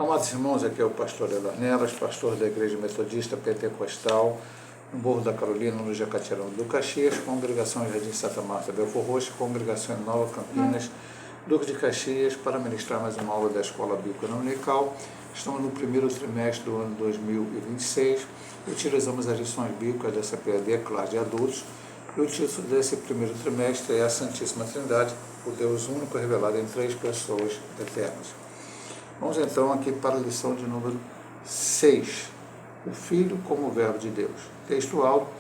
Amados irmãos, aqui é o pastor Elarnelas, pastor da Igreja Metodista Pentecostal, no Morro da Carolina, no Jacatirão do Caxias, congregação Jardim Santa Marta, Belfor Roxo, congregação em Nova Campinas, Duque de Caxias, para ministrar mais uma aula da Escola Bíblica Dominical. Estamos no primeiro trimestre do ano 2026 e utilizamos as lições bíblicas dessa PAD, classe de adultos. E o título desse primeiro trimestre é a Santíssima Trindade, o Deus único revelado em três pessoas eternas. Vamos então aqui para a lição de número 6, o Filho como Verbo de Deus. Textual: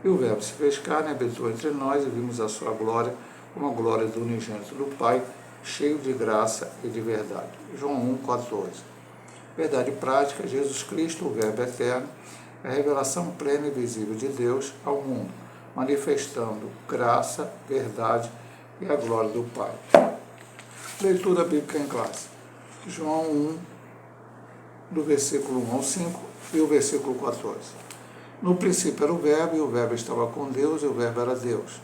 e o Verbo se fez carne, habitou entre nós e vimos a sua glória, como a glória do unigênito do Pai, cheio de graça e de verdade. João 1,14. Verdade prática: Jesus Cristo, o Verbo eterno, é a revelação plena e visível de Deus ao mundo, manifestando graça, verdade e a glória do Pai. Leitura bíblica em classe. João 1, do versículo 1 ao 5 e o versículo 14. No princípio era o Verbo, e o Verbo estava com Deus, e o Verbo era Deus.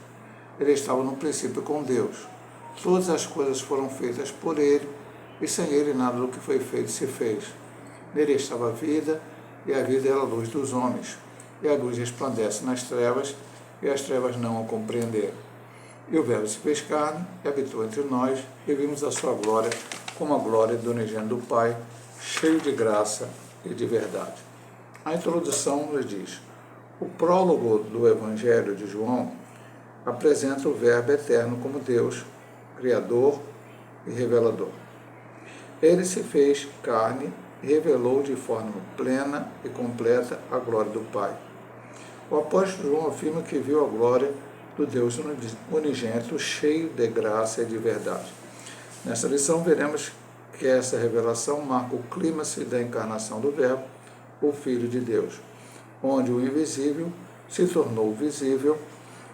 Ele estava no princípio com Deus. Todas as coisas foram feitas por ele, e sem ele nada do que foi feito se fez. Nele estava a vida, e a vida era a luz dos homens. E a luz resplandece nas trevas, e as trevas não a compreenderam. E o Verbo se fez carne, e habitou entre nós, e vimos a sua glória, como a glória do unigênito do Pai, cheio de graça e de verdade. A introdução nos diz: o prólogo do Evangelho de João apresenta o Verbo eterno como Deus, Criador e Revelador. Ele se fez carne e revelou de forma plena e completa a glória do Pai. O apóstolo João afirma que viu a glória do Deus unigênito, cheio de graça e de verdade. Nessa lição veremos que essa revelação marca o clímax da encarnação do Verbo, o Filho de Deus, onde o invisível se tornou visível,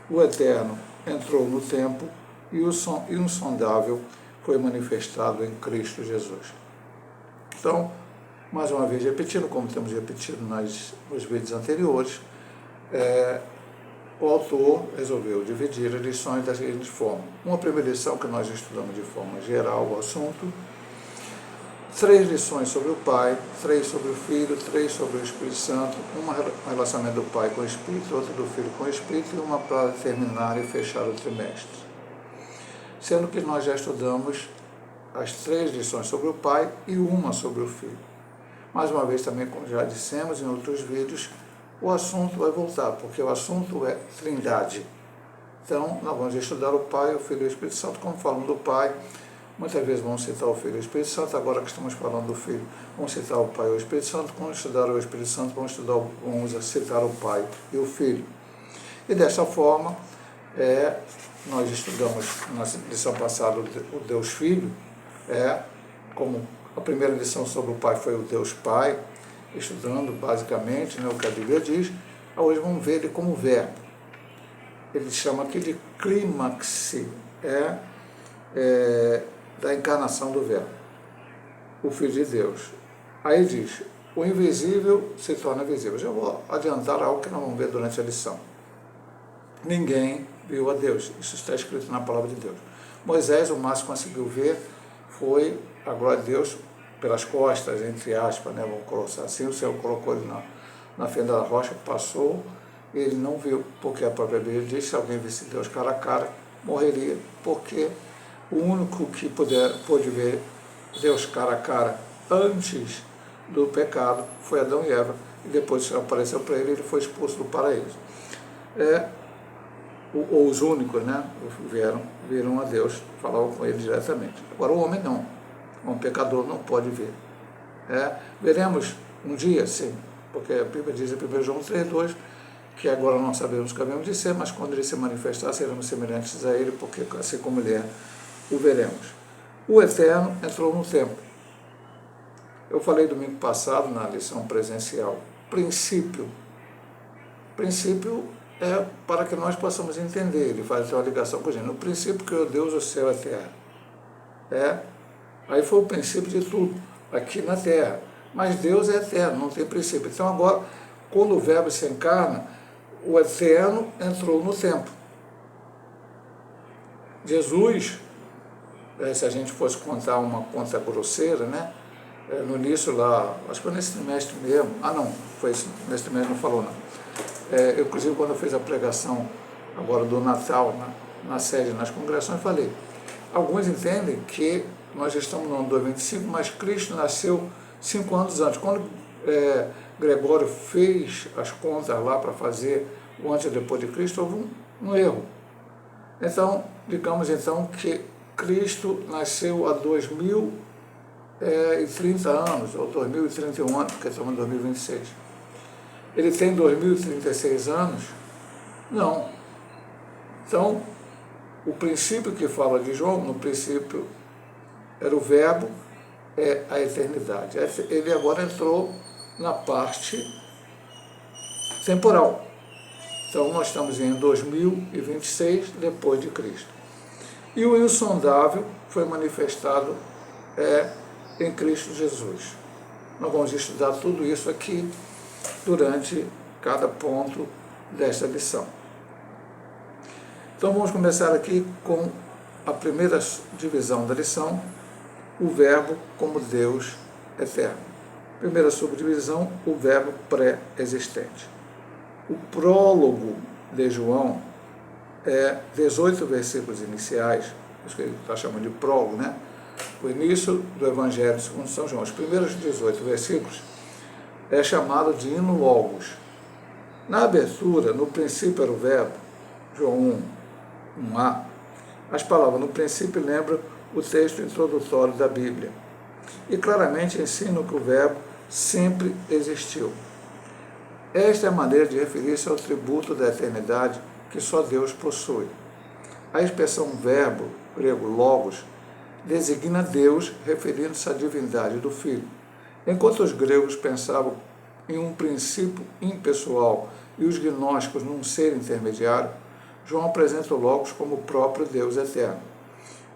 o eterno entrou no tempo e o insondável foi manifestado em Cristo Jesus. Então, mais uma vez repetindo, como temos repetido nos vídeos anteriores, o autor resolveu dividir as lições da seguinte forma: uma primeira lição que nós estudamos de forma geral o assunto, 3 lições sobre o Pai, 3 sobre o Filho, 3 sobre o Espírito Santo, uma relacionamento do Pai com o Espírito, outra do Filho com o Espírito e uma para terminar e fechar o trimestre. Sendo que nós já estudamos as 3 lições sobre o Pai e uma sobre o Filho. Mais uma vez também, como já dissemos em outros vídeos, o assunto vai voltar, porque o assunto é Trindade. Então, nós vamos estudar o Pai, o Filho e o Espírito Santo. Como falamos do Pai, muitas vezes vamos citar o Filho e o Espírito Santo. Agora que estamos falando do Filho, vamos citar o Pai e o Espírito Santo. Quando estudar o Espírito Santo, vamos citar o Pai e o Filho. E dessa forma, nós estudamos na lição passada o Deus Filho, como a primeira lição sobre o Pai foi o Deus Pai, estudando basicamente o que a Bíblia diz. Hoje vamos ver ele como Verbo. Ele chama aqui de clímax, da encarnação do Verbo, o Filho de Deus. Aí diz: o invisível se torna visível. Já vou adiantar algo que nós vamos ver durante a lição. Ninguém viu a Deus. Isso está escrito na palavra de Deus. Moisés, o máximo que conseguiu ver foi a glória de Deus pelas costas, entre aspas, vamos colocar assim. O Senhor colocou ele na fenda da rocha, passou, e ele não viu, porque a própria Bíblia diz: se alguém visse Deus cara a cara, morreria, porque o único que pôde ver Deus cara a cara antes do pecado foi Adão e Eva, e depois o Senhor apareceu para ele, ele foi expulso do paraíso. Ou os únicos, viram a Deus, falavam com ele diretamente. Agora o homem não, um pecador não pode ver. Veremos um dia, sim, porque a Bíblia diz em 1 João 3,2, que agora não sabemos o que havemos de ser, mas quando ele se manifestar, seremos semelhantes a ele, porque assim como ele é, o veremos. O Eterno entrou no tempo. Eu falei domingo passado na lição presencial. Princípio é para que nós possamos entender. Ele faz uma ligação com a gente. No princípio criou Deus o céu e a terra. Aí foi o princípio de tudo, aqui na terra. Mas Deus é eterno, não tem princípio. Então agora, quando o Verbo se encarna, o Eterno entrou no tempo. Jesus, se a gente fosse contar uma conta grosseira, no início lá, acho que foi nesse trimestre mesmo, não, foi nesse trimestre, não falou não. Inclusive quando eu fiz a pregação agora do Natal, na sede, nas congregações, falei, alguns entendem que nós estamos no ano 2025, mas Cristo nasceu 5 anos antes. Quando Gregório fez as contas lá para fazer o antes e depois de Cristo, houve um erro. Então, digamos então que Cristo nasceu há 2030 anos, ou 2031 anos, porque estamos em 2026. Ele tem 2036 anos? Não. Então, o princípio que fala de João, no princípio era o verbo, é a eternidade. Ele agora entrou na parte temporal. Então, nós estamos em 2026, depois de Cristo. E o insondável foi manifestado em Cristo Jesus. Nós vamos estudar tudo isso aqui durante cada ponto desta lição. Então, vamos começar aqui com a primeira divisão da lição, o verbo como Deus eterno. Primeira subdivisão, o verbo pré-existente. O prólogo de João 18 versículos iniciais, isso que ele está chamando de prólogo, né? O início do Evangelho segundo São João. Os primeiros 18 versículos é chamado de hino logos. Na abertura, no princípio era o verbo, João 1a, as palavras no princípio lembram o texto introdutório da Bíblia e claramente ensinam que o verbo sempre existiu. Esta é a maneira de referir-se ao tributo da eternidade que só Deus possui. A expressão verbo, grego logos, designa Deus referindo-se à divindade do Filho. Enquanto os gregos pensavam em um princípio impessoal e os gnósticos num ser intermediário, João apresenta o Logos como o próprio Deus eterno.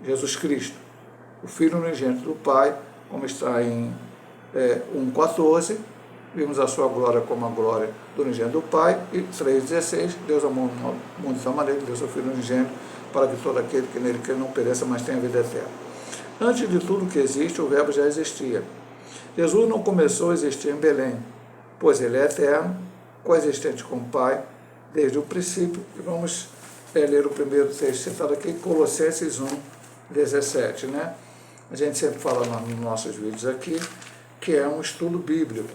Jesus Cristo, o Filho unigênito do Pai, como está em 1,14, vimos a sua glória como a glória do unigênito do Pai, e 3,16, Deus amou o mundo de tal maneira que deu seu Filho unigênito para que todo aquele que nele crê não pereça, mas tenha vida eterna. Antes de tudo que existe, o verbo já existia. Jesus não começou a existir em Belém, pois ele é eterno, coexistente com o Pai, desde o princípio. E vamos ler o primeiro texto citado aqui, Colossenses 1,17, né? A gente sempre fala nos nossos vídeos aqui que é um estudo bíblico.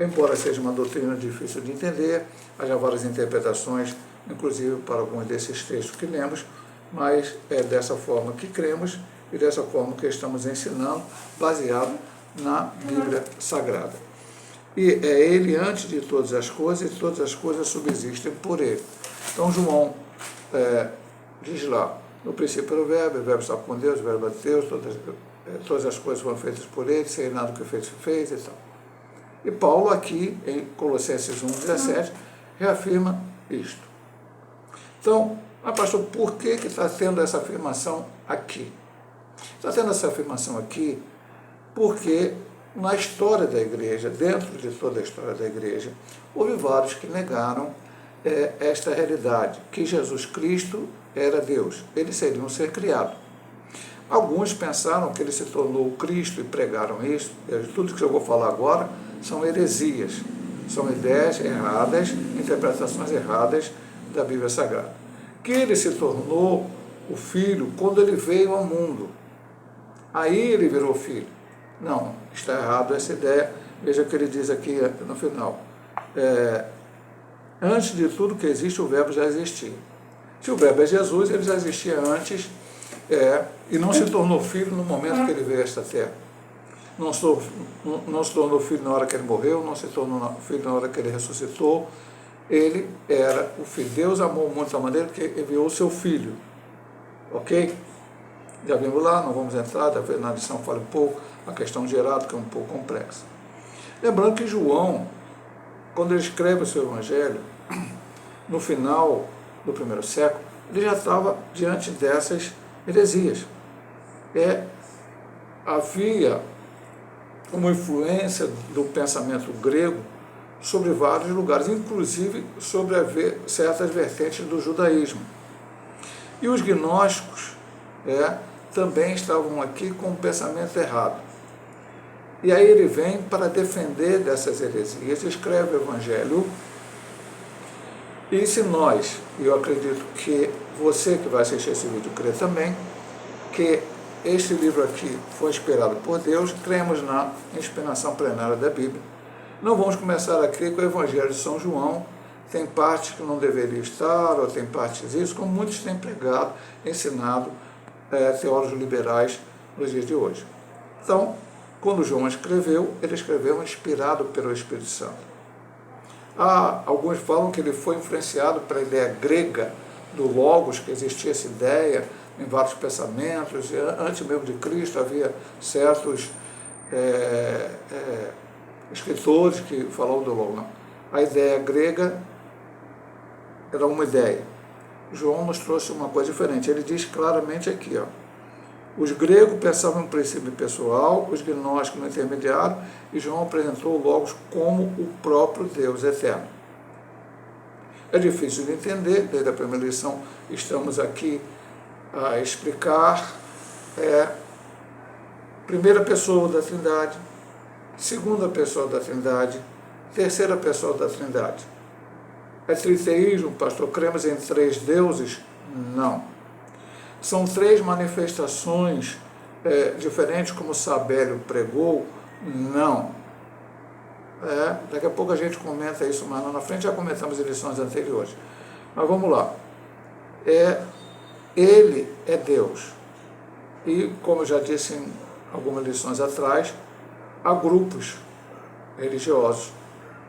Embora seja uma doutrina difícil de entender, haja várias interpretações, inclusive para alguns desses textos que lemos, mas é dessa forma que cremos e dessa forma que estamos ensinando, baseado na Bíblia Sagrada. E é Ele antes de todas as coisas, e todas as coisas subsistem por Ele. Então, João diz lá, no princípio era o verbo estava com Deus, o verbo é Deus, todas as coisas foram feitas por Ele, sem nada que fez, se fez e tal. E Paulo aqui, em Colossenses 1,17, reafirma isto. Então, pastor, por que está tendo essa afirmação aqui? Está tendo essa afirmação aqui porque na história da igreja, dentro de toda a história da igreja, houve vários que negaram esta realidade, que Jesus Cristo era Deus, ele seria um ser criado. Alguns pensaram que ele se tornou Cristo e pregaram isso. Tudo que eu vou falar agora são heresias, são ideias erradas, interpretações erradas da Bíblia Sagrada. Que ele se tornou o Filho quando ele veio ao mundo. Aí ele virou filho. Não, está errado essa ideia. Veja o que ele diz aqui no final. Antes de tudo que existe, o verbo já existia. Se o verbo é Jesus, ele já existia antes e não se tornou filho no momento que ele veio a esta terra. Não se tornou filho na hora que ele morreu, não se tornou filho na hora que ele ressuscitou. Ele era o Filho. Deus amou muito da maneira que enviou o seu Filho. Ok? Já vimos lá, não vamos entrar, talvez na lição fale um pouco, a questão gerada, que é um pouco complexa. Lembrando que João, quando ele escreve o seu Evangelho, no final do primeiro século, ele já estava diante dessas heresias. Havia uma influência do pensamento grego sobre vários lugares, inclusive sobre certas vertentes do judaísmo. E os gnósticos também estavam aqui com um pensamento errado. E aí ele vem para defender dessas heresias, escreve o Evangelho. E se nós, e eu acredito que você que vai assistir esse vídeo crê também, que este livro aqui foi inspirado por Deus, cremos na inspiração plenária da Bíblia. Não vamos começar aqui com o Evangelho de São João, tem partes que não deveria estar, ou tem partes disso, como muitos têm pregado, ensinado teólogos liberais nos dias de hoje. Então, quando João escreveu, ele escreveu inspirado pelo Espírito Santo. Alguns falam que ele foi influenciado pela ideia grega do Logos, que existia essa ideia em vários pensamentos. Antes mesmo de Cristo havia certos escritores que falavam do Logos. A ideia grega era uma ideia. João nos trouxe uma coisa diferente. Ele diz claramente aqui, ó, os gregos pensavam em um princípio pessoal, os gnósticos no intermediário, e João apresentou o Logos como o próprio Deus eterno. É difícil de entender, desde a primeira lição estamos aqui a explicar primeira pessoa da Trindade, segunda pessoa da Trindade, terceira pessoa da Trindade. É triteísmo, pastor? Cremos em três deuses? Não. São três manifestações diferentes, como Sabélio pregou? Não. Daqui a pouco a gente comenta isso mais lá na frente, já comentamos em lições anteriores. Mas vamos lá. Ele é Deus. E, como eu já disse em algumas lições atrás, há grupos religiosos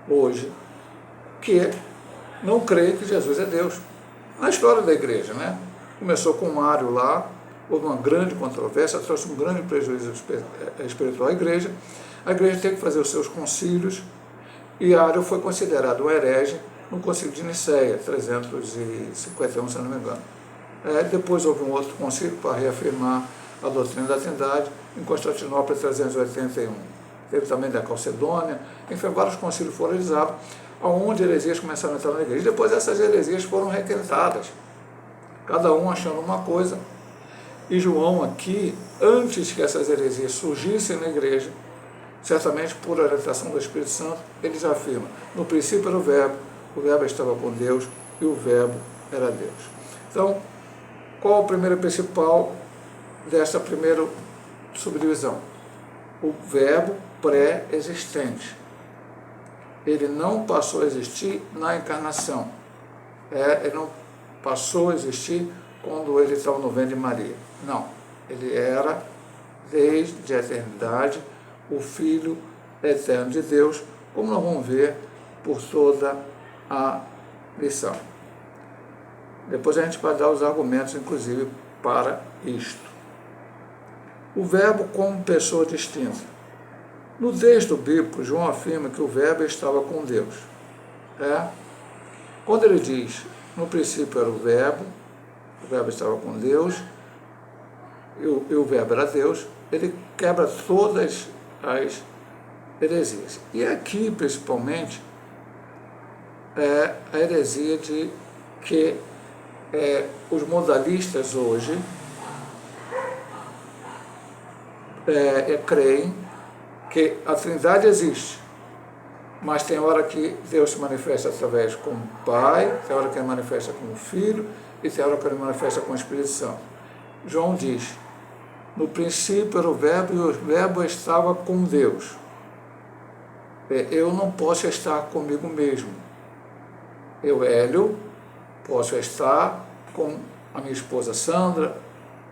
hoje que não creem que Jesus é Deus. Na história da igreja, né? Começou com Mário lá, houve uma grande controvérsia, trouxe um grande prejuízo espiritual à igreja. A igreja teve que fazer os seus concílios, e Ário foi considerado um herege no concílio de Nicéia, 351, se não me engano. Depois houve um outro concílio para reafirmar a doutrina da Trindade, em Constantinopla, 381. Teve também da Calcedônia, enfim, vários concílios foram realizados, onde heresias começaram a entrar na igreja. Depois essas heresias foram requentadas, cada um achando uma coisa. E João aqui, antes que essas heresias surgissem na igreja, certamente por orientação do Espírito Santo, ele já afirma, no princípio era o Verbo estava com Deus e o Verbo era Deus. Então, qual o primeiro principal desta primeira subdivisão? O Verbo pré-existente. Ele não passou a existir na encarnação. Ele não passou a existir quando ele estava no ventre de Maria. Não. Ele era, desde a eternidade, o Filho eterno de Deus, como nós vamos ver por toda a lição. Depois a gente vai dar os argumentos, inclusive, para isto. O Verbo como pessoa distinta. No texto bíblico, João afirma que o Verbo estava com Deus. Quando ele diz, no princípio era o Verbo estava com Deus, e o Verbo era Deus, ele quebra todas as heresias. E aqui, principalmente, a heresia de que os modalistas hoje creem que a Trindade existe, mas tem hora que Deus se manifesta através com o Pai, tem hora que ele manifesta com o Filho, e tem hora que ele manifesta com o Espírito Santo. João diz, no princípio era o Verbo e o Verbo estava com Deus. Eu não posso estar comigo mesmo. Eu, Hélio, posso estar com a minha esposa Sandra,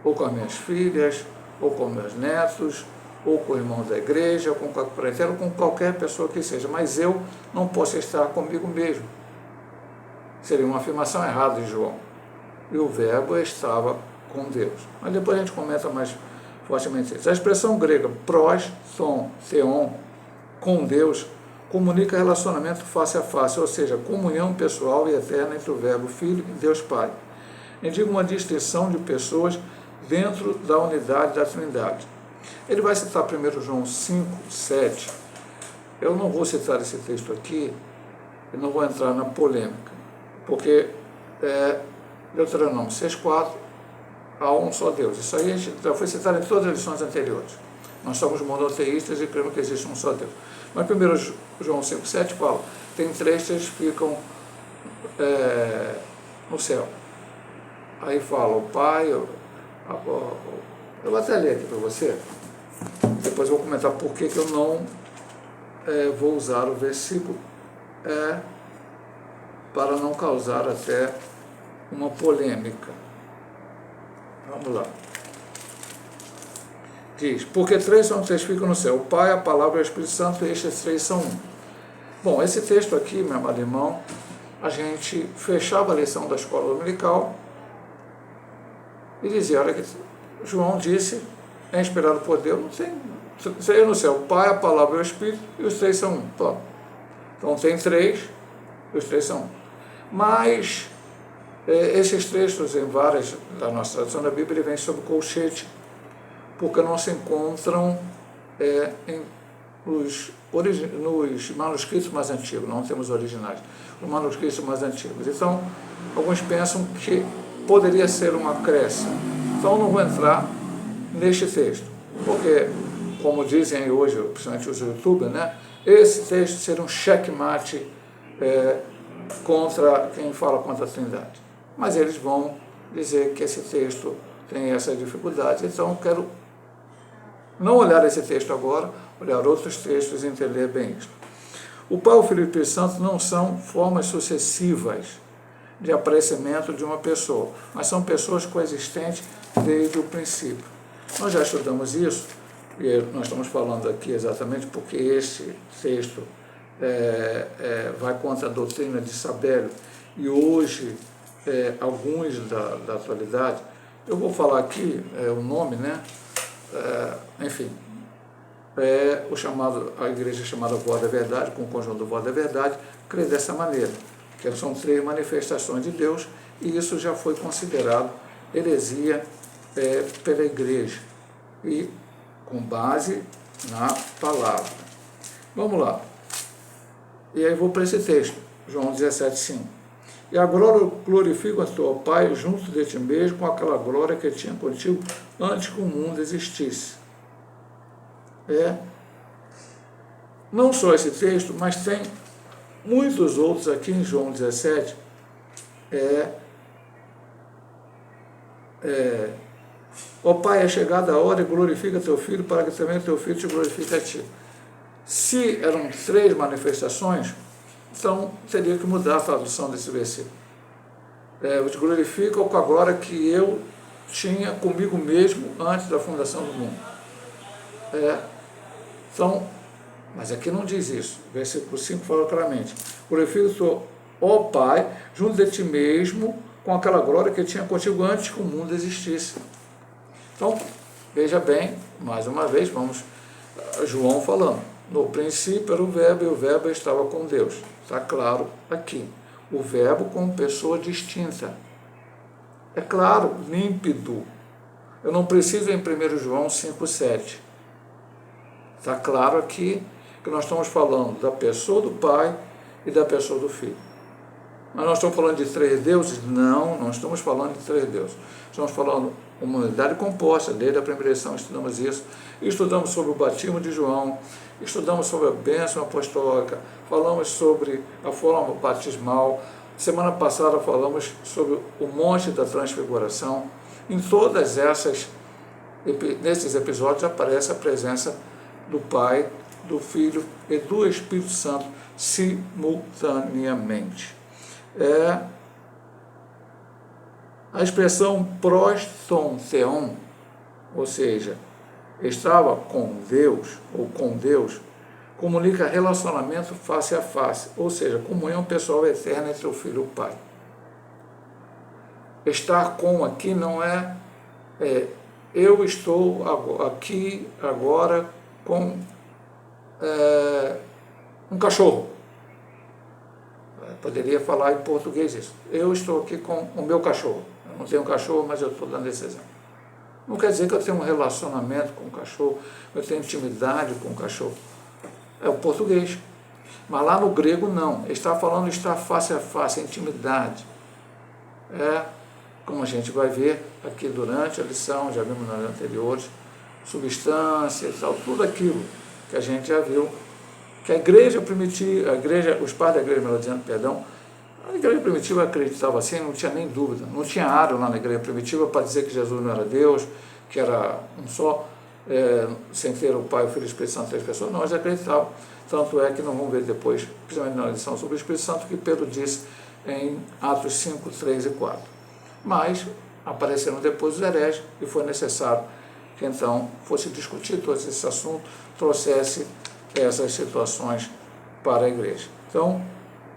ou com as minhas filhas, ou com meus netos, ou com irmãos da igreja, ou com ou com qualquer pessoa que seja, mas eu não posso estar comigo mesmo. Seria uma afirmação errada de João. E o Verbo estava com Deus. Mas depois a gente comenta mais fortemente isso. A expressão grega pros, son, theon, com Deus, comunica relacionamento face a face, ou seja, comunhão pessoal e eterna entre o Verbo Filho e Deus Pai. Indica uma distinção de pessoas dentro da unidade da Trindade. Ele vai citar primeiro João 5, 7. Eu não vou citar esse texto aqui, eu não vou entrar na polêmica, porque Deuteronômio 6,4, há um só Deus. Isso aí já foi citado em todas as lições anteriores. Nós somos monoteístas e cremos que existe um só Deus. Mas 1 João 5,7 fala, tem 3 que ficam no céu. Aí fala o Pai, eu vou até ler aqui para você, depois eu vou comentar por que eu não vou usar o versículo para não causar até uma polêmica. Vamos lá. Diz, porque 3 são 3 ficam no céu, o Pai, a Palavra e o Espírito Santo, e estes 3 são um. Bom, esse texto aqui, meu amado irmão, a gente fechava a lição da escola dominical e dizia, olha que João disse, é inspirado por Deus, não tem, seria no céu, o Pai, a Palavra e o Espírito, e os 3 são um. Então tem 3, e os 3 são um. Mas esses textos em várias da nossa tradução da Bíblia, ele vem sob colchete, porque não se encontram nos manuscritos mais antigos, não temos originais, os manuscritos mais antigos. Então, alguns pensam que poderia ser um acréscimo. Então, não vou entrar neste texto, porque, como dizem hoje, principalmente os youtubers, né, esse texto seria um checkmate contra quem fala contra a Trindade. Mas eles vão dizer que esse texto tem essa dificuldade, então eu quero não olhar esse texto agora, olhar outros textos e entender bem isso. O Pai, o Filho e o Espírito Santo não são formas sucessivas de aparecimento de uma pessoa, mas são pessoas coexistentes desde o princípio. Nós já estudamos isso, e nós estamos falando aqui exatamente porque este texto vai contra a doutrina de Sabélio, e hoje alguns da atualidade, eu vou falar aqui o nome, né? Enfim, a igreja chamada Voz da Verdade, com o conjunto do Voz da Verdade, crê dessa maneira, que são 3 manifestações de Deus, e isso já foi considerado heresia pela igreja, e com base na palavra. Vamos lá. E aí vou para esse texto, João 17,5. E agora eu glorifico a teu Pai junto de ti mesmo com aquela glória que tinha contigo antes que o mundo existisse. Não só esse texto, mas tem muitos outros aqui em João 17. Ó Pai, é chegada a hora e glorifica teu Filho para que também teu Filho te glorifique a ti. Se eram 3 manifestações, então teria que mudar a tradução desse versículo. Eu te glorifico com a glória que eu tinha comigo mesmo antes da fundação do mundo. Então, mas aqui não diz isso. O versículo 5 fala claramente. Glorifico, ó Pai, junto de ti mesmo, com aquela glória que eu tinha contigo antes que o mundo existisse. Então, veja bem, mais uma vez, vamos, João falando. No princípio era o Verbo, e o Verbo estava com Deus. Está claro aqui. O Verbo como pessoa distinta. É claro, límpido. Eu não preciso em 1 João 5,7. Está claro aqui que nós estamos falando da pessoa do Pai e da pessoa do Filho. Mas nós estamos falando de 3 deuses? Não, não estamos falando de 3 deuses. Estamos falando de uma unidade composta, desde a primeira lição estudamos isso, estudamos sobre o batismo de João, estudamos sobre a bênção apostólica, falamos sobre a forma batismal, semana passada falamos sobre o monte da transfiguração. Em todas nesses episódios aparece a presença do Pai, do Filho e do Espírito Santo simultaneamente. A expressão proston theon, ou seja, estava com Deus, ou com Deus, comunica relacionamento face a face, ou seja, comunhão pessoal eterna entre o Filho e o Pai. Estar com aqui não eu estou aqui agora com um cachorro. Poderia falar em português isso. Eu estou aqui com o meu cachorro. Eu não tenho um cachorro, mas eu estou dando esse exemplo. Não quer dizer que eu tenho um relacionamento com o cachorro, eu tenho intimidade com o cachorro. É o português. Mas lá no grego não. Ele está falando estar face a face, intimidade. Como a gente vai ver aqui durante a lição, já vimos nas anteriores, substância e tal, tudo aquilo que a gente já viu, que a igreja primitiva, os pais da igreja melodiana, perdão, a igreja primitiva acreditava assim, não tinha nem dúvida, não tinha aro lá na igreja primitiva para dizer que Jesus não era Deus, que era um só, sem ter o Pai, o Filho e o Espírito Santo, 3 pessoas, não, eles acreditavam. Tanto é que nós vamos ver depois, principalmente na lição sobre o Espírito Santo, que Pedro disse em Atos 5, 3 e 4. Mas apareceram depois os hereges e foi necessário que então fosse discutido todo esse assunto, trouxesse essas situações para a igreja. Então,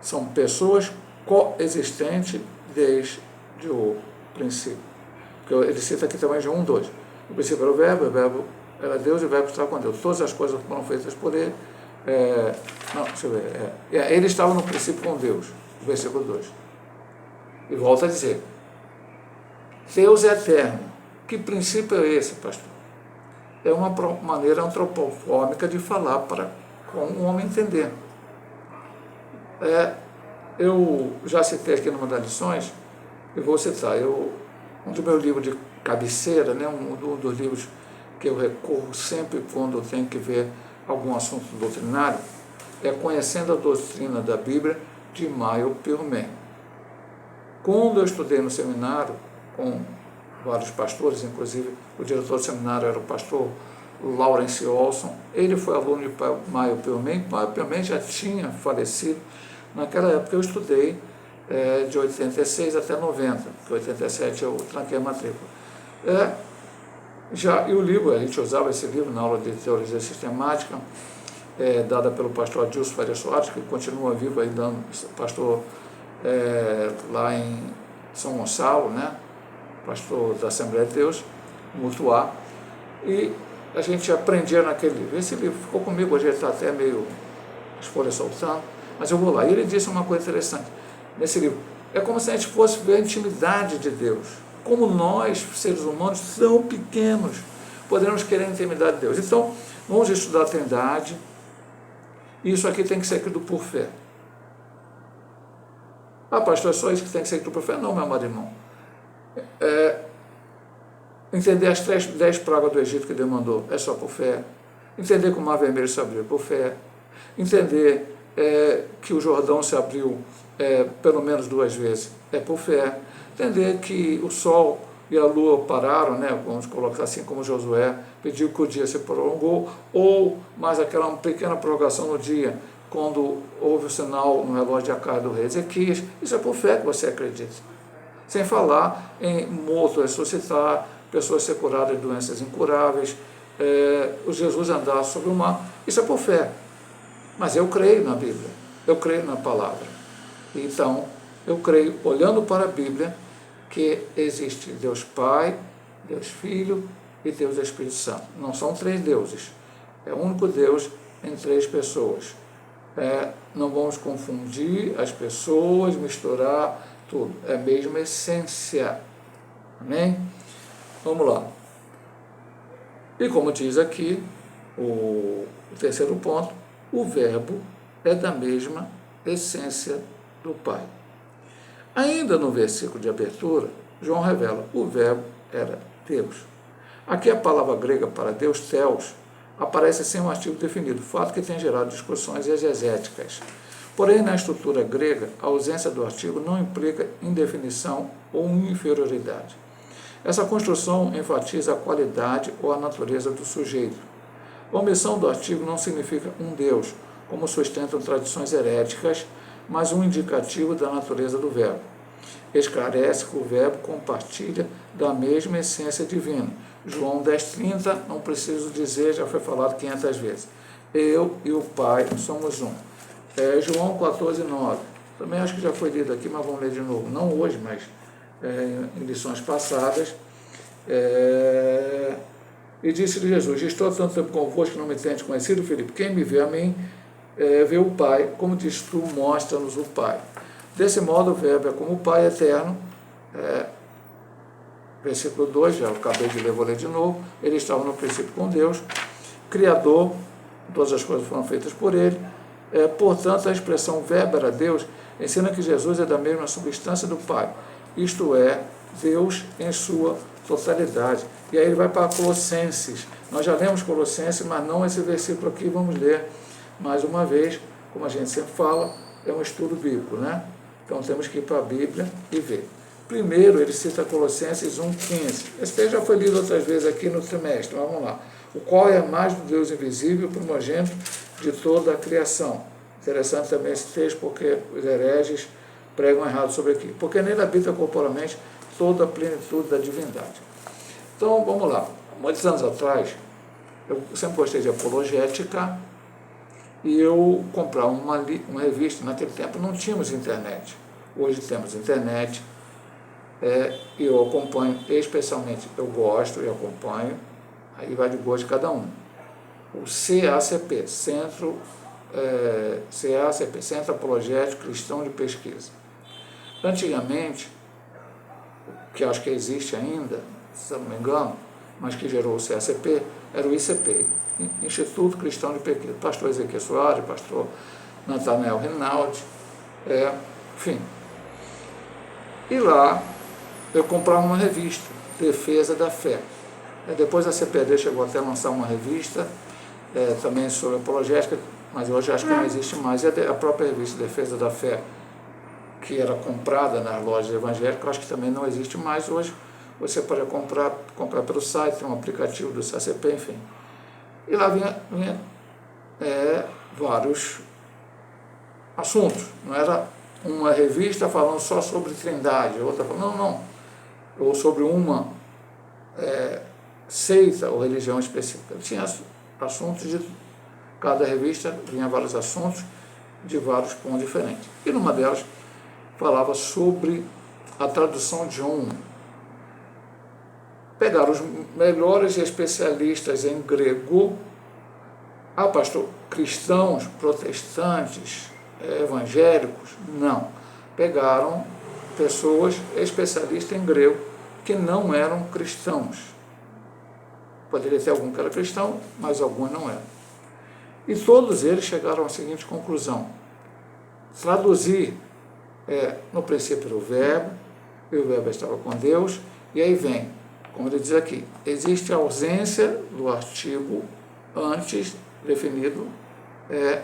são pessoas coexistentes desde o princípio. Porque ele cita aqui também João 2. O princípio era o verbo era Deus e o verbo estava com Deus. Todas as coisas foram feitas por ele. Ele estava no princípio com Deus, versículo 2. E volta a dizer, Deus é eterno. Que princípio é esse, pastor? É uma maneira antropofômica de falar para com o homem entender. Eu já citei aqui numa das lições, e vou citar, um dos meus livros de cabeceira, né, um dos livros que eu recorro sempre quando eu tenho que ver algum assunto doutrinário, é Conhecendo a Doutrina da Bíblia, de Mile Perlman. Quando eu estudei no seminário, com vários pastores, inclusive o diretor do seminário era o pastor Lawrence Olson, ele foi aluno de Mile Perlman. Mile Perlman já tinha falecido. Naquela época eu estudei de 86 até 90, porque em 87 eu tranquei a matrícula. E o livro, a gente usava esse livro na aula de teologia sistemática, dada pelo pastor Adilson Faria Soares, que continua vivo aí, dando pastor lá em São Gonçalo, né? Pastor da Assembleia de Deus, Mutuá, e a gente aprendia naquele livro. Esse livro ficou comigo, hoje ele está até meio as folhas soltando, mas eu vou lá. E ele disse uma coisa interessante nesse livro. É como se a gente fosse ver a intimidade de Deus. Como nós, seres humanos, tão pequenos, poderemos querer a intimidade de Deus. Então, vamos estudar a Trindade, e isso aqui tem que ser escrito por fé. Pastor, é só isso que tem que ser escrito por fé? Não, meu amado irmão. Entender as 10 pragas do Egito que Deus mandou é só por fé. Entender que o Mar Vermelho se abriu por fé. Entender que o Jordão se abriu pelo menos 2 vezes é por fé. Entender que o Sol e a Lua pararam, né, vamos colocar assim como Josué pediu que o dia se prolongou, ou mais aquela pequena prorrogação no dia, quando houve o sinal no relógio de Acai do rei Ezequias. Isso é por fé que você acredita. Sem falar em morto ressuscitar, pessoas ser curadas de doenças incuráveis, o Jesus andar sobre o mar. Isso é por fé. Mas eu creio na Bíblia, eu creio na palavra. Então, eu creio, olhando para a Bíblia, que existe Deus Pai, Deus Filho e Deus Espírito Santo. Não são 3 deuses, é o único Deus em 3 pessoas. Não vamos confundir as pessoas, misturar tudo, é a mesma essência. Amém? Vamos lá. E como diz aqui, o terceiro ponto, o verbo é da mesma essência do Pai. Ainda no versículo de abertura, João revela, o verbo era Deus. Aqui a palavra grega para Deus, Theos, aparece sem um artigo definido, fato que tem gerado discussões exegéticas. Porém, na estrutura grega, a ausência do artigo não implica indefinição ou inferioridade. Essa construção enfatiza a qualidade ou a natureza do sujeito. A omissão do artigo não significa um Deus, como sustentam tradições heréticas, mas um indicativo da natureza do verbo. Esclarece que o verbo compartilha da mesma essência divina. João 10,30, não preciso dizer, já foi falado 500 vezes. Eu e o Pai somos um. João 14,9. Também acho que já foi lido aqui, mas vamos ler de novo. Não hoje, mas em lições passadas. E disse-lhe Jesus, estou tanto tempo convosco que não me tendes conhecido, Filipe. Quem me vê a mim, vê o Pai, como diz tu, mostra-nos o Pai. Desse modo, o verbo é como o Pai eterno. Versículo 2, já acabei de ler, vou ler de novo. Ele estava no princípio com Deus, Criador, todas as coisas foram feitas por ele. Portanto, a expressão verbo era Deus ensina que Jesus é da mesma substância do Pai, isto é, Deus em sua totalidade. E aí ele vai para Colossenses. Nós já lemos Colossenses, mas não esse versículo aqui, vamos ler mais uma vez, como a gente sempre fala, é um estudo bíblico, né? Então temos que ir para a Bíblia e ver. Primeiro ele cita Colossenses 1,15. Esse texto já foi lido outras vezes aqui no trimestre, vamos lá. O qual é mais do Deus invisível, primogênito de toda a criação. Interessante também esse texto, porque os hereges pregam errado sobre aqui. Porque nele habita corporalmente toda a plenitude da divindade. Então, vamos lá. Muitos anos atrás, eu sempre gostei de apologética, e eu comprava uma revista. Naquele tempo não tínhamos internet. Hoje temos internet, e eu acompanho, especialmente, eu gosto e acompanho, aí vai de gosto de cada um. O CACP, Centro Apologético Cristão de Pesquisa. Antigamente, que acho que existe ainda, se eu não me engano, mas que gerou o CACP, era o ICP, Instituto Cristão de Pesquisa. Pastor Ezequiel Soares, pastor Nathanael Rinaldi, enfim. E lá eu comprava uma revista, Defesa da Fé. Depois a CPD chegou até a lançar uma revista, também sobre apologética, mas hoje acho que não existe mais. E a própria revista Defesa da Fé, que era comprada nas lojas evangélicas, acho que também não existe mais hoje. Você pode comprar pelo site, tem um aplicativo do CACP, enfim. E lá vinha vários assuntos. Não era uma revista falando só sobre Trindade, outra falando, não. Ou sobre uma seita ou religião específica. Tinha assuntos de cada revista, vinha vários assuntos de vários pontos diferentes. E numa delas falava sobre a tradução de pegaram os melhores especialistas em grego, pastor, cristãos, protestantes, evangélicos, não. Pegaram pessoas especialistas em grego que não eram cristãos. Poderia ter algum que era cristão, mas alguns não eram. E todos eles chegaram à seguinte conclusão: traduzir no princípio era o verbo, e o verbo estava com Deus, e aí vem, como ele diz aqui, existe a ausência do artigo antes definido,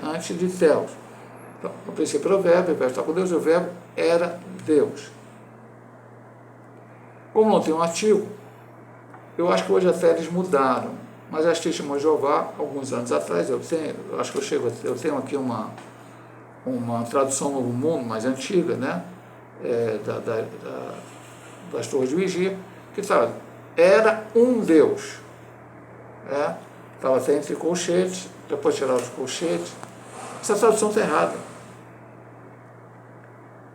antes de Theos. Então, no princípio era o verbo estava com Deus, e o verbo era Deus. Como não tem um artigo, eu acho que hoje até eles mudaram, mas as Testemunhas de Jeová, alguns anos atrás, eu tenho aqui uma tradução Novo Mundo, mais antiga, né, das Torres de Vigia, que estava, era um Deus. Estava até entre colchetes, depois tiraram os colchetes. Essa tradução está errada.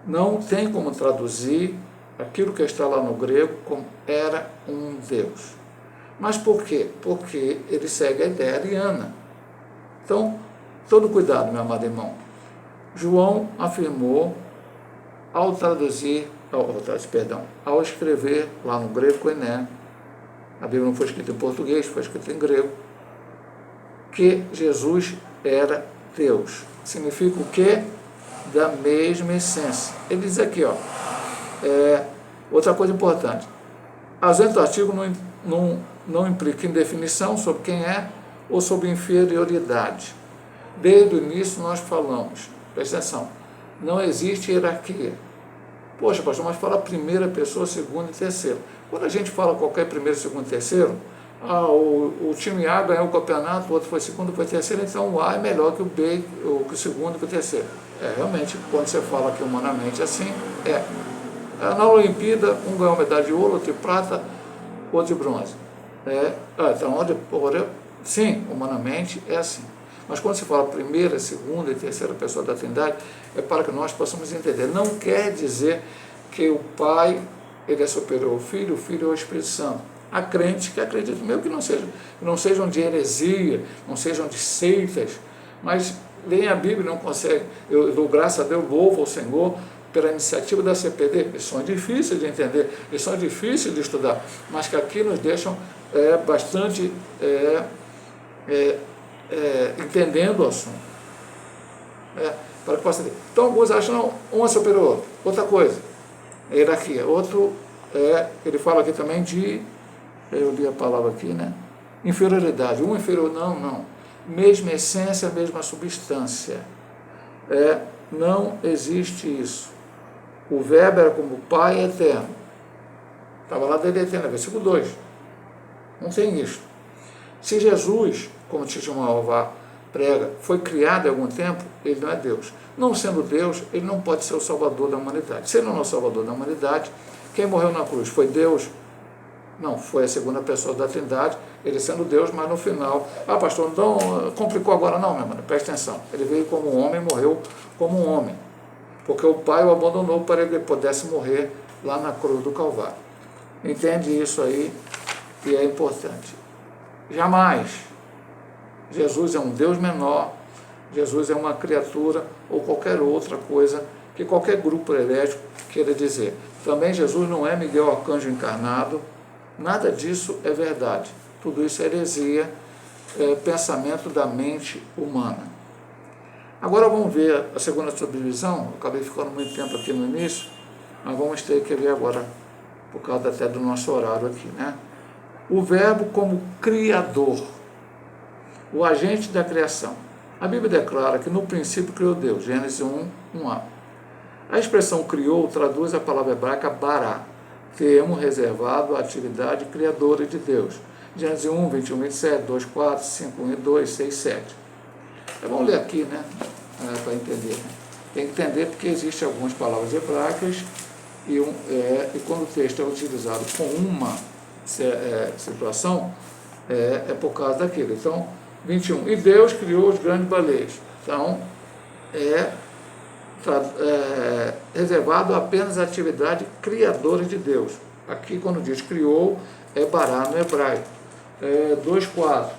Não tem como traduzir aquilo que está lá no grego como era um Deus. Mas por quê? Porque ele segue a ideia ariana. Então, todo cuidado, meu amado irmão. João afirmou, ao escrever lá no grego koiné, a Bíblia não foi escrita em português, foi escrita em grego, que Jesus era Deus. Significa o quê? Da mesma essência. Ele diz aqui, outra coisa importante, a ausência do artigo não implica em definição sobre quem é ou sobre inferioridade. Desde o início nós falamos, presta atenção, não existe hierarquia. Poxa, pastor, mas fala primeira pessoa, segunda e terceira. Quando a gente fala qualquer primeiro, segundo e terceiro, o time A ganhou o campeonato, o outro foi segundo, foi terceiro, então o A é melhor que o B, que o segundo, que o terceiro. Realmente, quando você fala aqui humanamente assim, na Olimpíada, um ganhou medalha de ouro, outro de prata, outro de bronze. Então, sim, humanamente é assim. Mas quando se fala primeira, segunda e terceira pessoa da Trindade, é para que nós possamos entender. Não quer dizer que o Pai ele é superior ao Filho, o Filho é o Espírito Santo. Há crentes que acreditam mesmo que não sejam de heresia, não sejam de seitas, mas leem a Bíblia e não conseguem. Eu dou graças a Deus, louvo ao Senhor pela iniciativa da CPD. Eles são difíceis de entender, eles são difíceis de estudar, mas que aqui nos deixam bastante entendendo o assunto. Para que possa ter. Então, alguns acham um é superior ao outro. Outra coisa, hierarquia. Outro, ele fala aqui também de Eu li a palavra aqui, né? Inferioridade. Um inferior, não. Mesma essência, mesma substância. Não existe isso. O verbo era como Pai eterno. Estava lá dele eterno, versículo 2. Não tem isso. Se Jesus, como Tito Malvá prega, foi criado há algum tempo, ele não é Deus. Não sendo Deus, ele não pode ser o Salvador da humanidade. Se ele não é o Salvador da humanidade, quem morreu na cruz foi Deus? Não, foi a segunda pessoa da Trindade, ele sendo Deus, mas no final, pastor, não complicou agora não, meu irmão, presta atenção. Ele veio como um homem e morreu como um homem, porque o Pai o abandonou para que ele pudesse morrer lá na cruz do Calvário. Entende isso aí, e é importante. Jamais Jesus é um Deus menor, Jesus é uma criatura ou qualquer outra coisa que qualquer grupo herético queira dizer. Também Jesus não é Miguel Arcanjo encarnado, nada disso é verdade. Tudo isso é heresia, pensamento da mente humana. Agora vamos ver a segunda subdivisão. Eu acabei ficando muito tempo aqui no início, mas vamos ter que ver agora, por causa até do nosso horário aqui, né? O verbo como criador, o agente da criação. A Bíblia declara que no princípio criou Deus, Gênesis 1:1a. A expressão criou traduz a palavra hebraica bará, termo reservado à atividade criadora de Deus. Gênesis 1, 21, 27, 2, 4, 5, 1 e 2, 6, 7. Então, vamos ler aqui, né? Para entender. Né? Tem que entender porque existem algumas palavras hebraicas e quando o texto é utilizado com uma situação, é por causa daquilo. Então, 21. E Deus criou os grandes baleias. Então, reservado apenas à atividade criadora de Deus. Aqui, quando diz criou, é bará no hebraico. 2,4.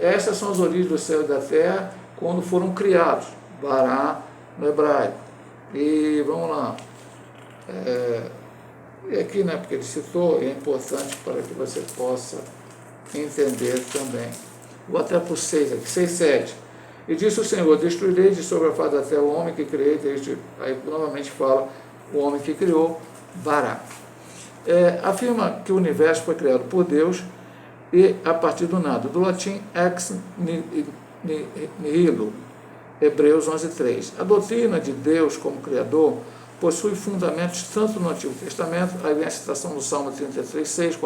Essas são as origens do céu e da terra quando foram criados. Bará no hebraico. E vamos lá. E aqui, né, porque ele citou, é importante para que você possa entender também. Vou até para o 6 aqui, 6, 7. E disse o Senhor, destruirei de sobre a face da terra o homem que criei, aí novamente fala o homem que criou, bará. Afirma que o universo foi criado por Deus e a partir do nada, do latim ex nihilo, Hebreus 11:3. A doutrina de Deus como Criador possui fundamentos tanto no Antigo Testamento, aí vem a citação do Salmo 33:6,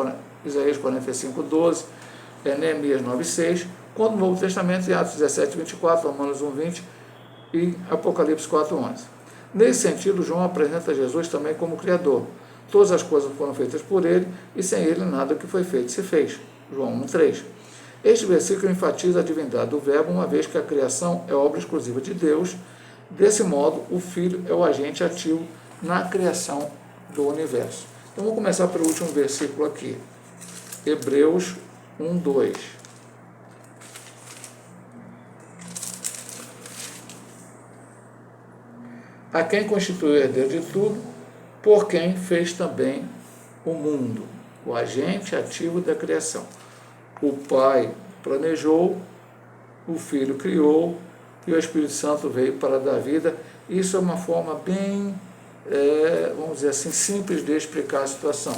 Isaías 45:12, Neemias 9:6, quanto no Novo Testamento, em Atos 17:24, Romanos 1:20 e Apocalipse 4:11. Nesse sentido, João apresenta Jesus também como Criador. Todas as coisas foram feitas por ele, e sem ele nada que foi feito se fez. João 1:3. Este versículo enfatiza a divindade do Verbo, uma vez que a criação é obra exclusiva de Deus. Desse modo, o Filho é o agente ativo na criação do universo. Então, vamos começar pelo último versículo aqui. Hebreus 1:2. A quem constituiu herdeiro de tudo, por quem fez também o mundo, o agente ativo da criação. O Pai planejou, o Filho criou e o Espírito Santo veio para dar vida. Isso é uma forma bem, vamos dizer assim, simples de explicar a situação.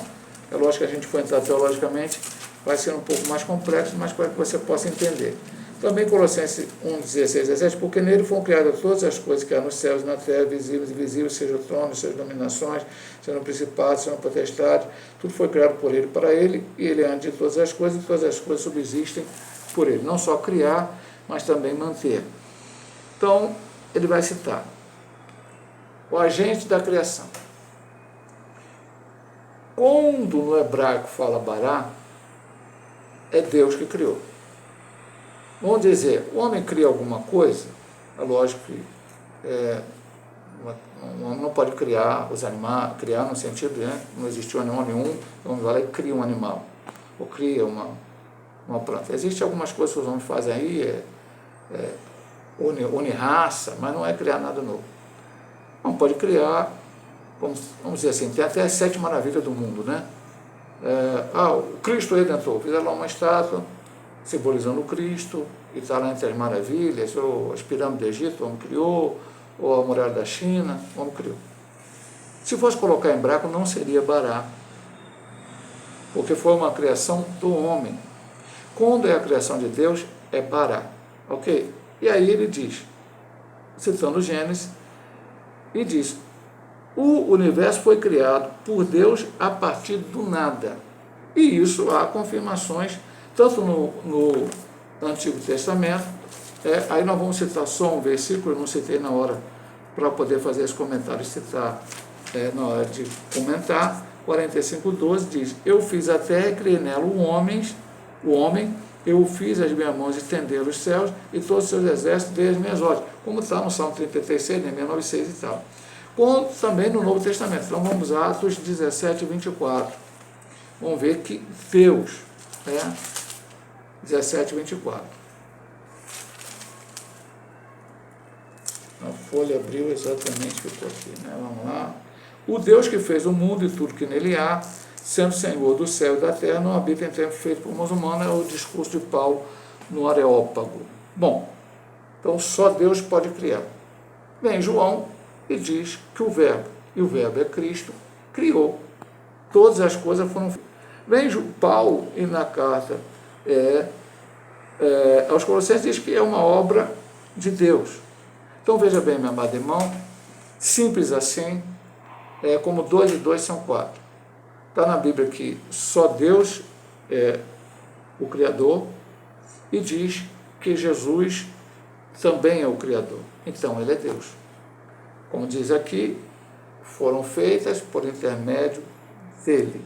É lógico que a gente for entrar teologicamente, vai ser um pouco mais complexo, mas para que você possa entender. Também Colossenses 1:16, 17, porque nele foram criadas todas as coisas que há nos céus e na terra, visíveis e invisíveis, sejam tronos, sejam dominações, sejam principados, sejam potestades, tudo foi criado por ele, para ele, e ele é antes de todas as coisas, e todas as coisas subsistem por ele. Não só criar, mas também manter. Então, ele vai citar o agente da criação. Quando no hebraico fala bará, é Deus que criou. Vamos dizer, o homem cria alguma coisa, é lógico que um homem não pode criar os animais, criar no sentido, né, não existiu animal nenhum, o homem vai lá e cria um animal, ou cria uma planta. Existem algumas coisas que os homens fazem aí, une raça, mas não é criar nada novo. Não pode criar, vamos dizer assim, tem até as 7 maravilhas do mundo, né? O Cristo Redentor, fizeram lá uma estátua, simbolizando o Cristo, e está lá entre as maravilhas, ou as pirâmides do Egito, o homem criou, ou a muralha da China, o homem criou. Se fosse colocar em hebraico, não seria bará, porque foi uma criação do homem. Quando é a criação de Deus, é bara, ok? E aí ele diz, citando Gênesis, e diz, o universo foi criado por Deus a partir do nada. E isso há confirmações, tanto no Antigo Testamento, aí nós vamos citar só um versículo, eu não citei na hora para poder fazer esse comentário, citar na hora de comentar, 45:12 diz, eu fiz a terra e criei nela o homem, eu fiz as minhas mãos estender os céus e todos os seus exércitos dei as minhas ordens, como está no Salmo 36, Neemias 9:6 e tal. Como também no Novo Testamento, então vamos a Atos 17:24, vamos ver que Deus, 17:24, a folha abriu exatamente, ficou aqui, vamos lá. O Deus que fez o mundo e tudo que nele há, sendo Senhor do céu e da terra, não habita em templo feito por mãos humanas, é o discurso de Paulo no Areópago. Bom, então só Deus pode criar. Vem João e diz que o Verbo, e o Verbo é Cristo, criou. Todas as coisas foram feitas. Vem Paulo e na carta aos Colossenses diz que é uma obra de Deus. Então veja bem, meu amado irmão, simples assim, como 2 e 2 são 4. Está na Bíblia que só Deus é o Criador e diz que Jesus também é o Criador. Então ele é Deus. Como diz aqui, foram feitas por intermédio dele.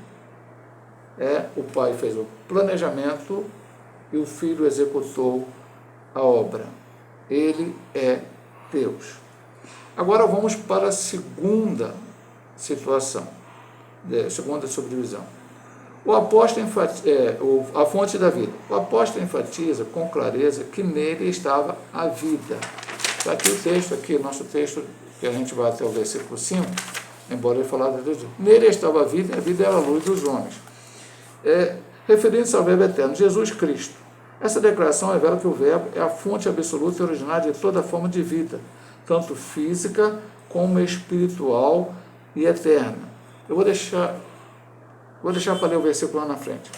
O Pai fez o planejamento e o Filho executou a obra. Ele é Deus. Agora vamos para a segunda situação, segunda subdivisão. O apóstolo a fonte da vida. O apóstolo enfatiza com clareza que nele estava a vida. Está aqui o texto, aqui, nosso texto, que a gente vai até o versículo 5, embora ele falasse de Deus. Nele estava a vida, e a vida era a luz dos homens. Referindo-se ao Verbo eterno, Jesus Cristo. Essa declaração revela que o Verbo é a fonte absoluta e originária de toda forma de vida, tanto física como espiritual e eterna. Eu vou deixar para ler o versículo lá na frente.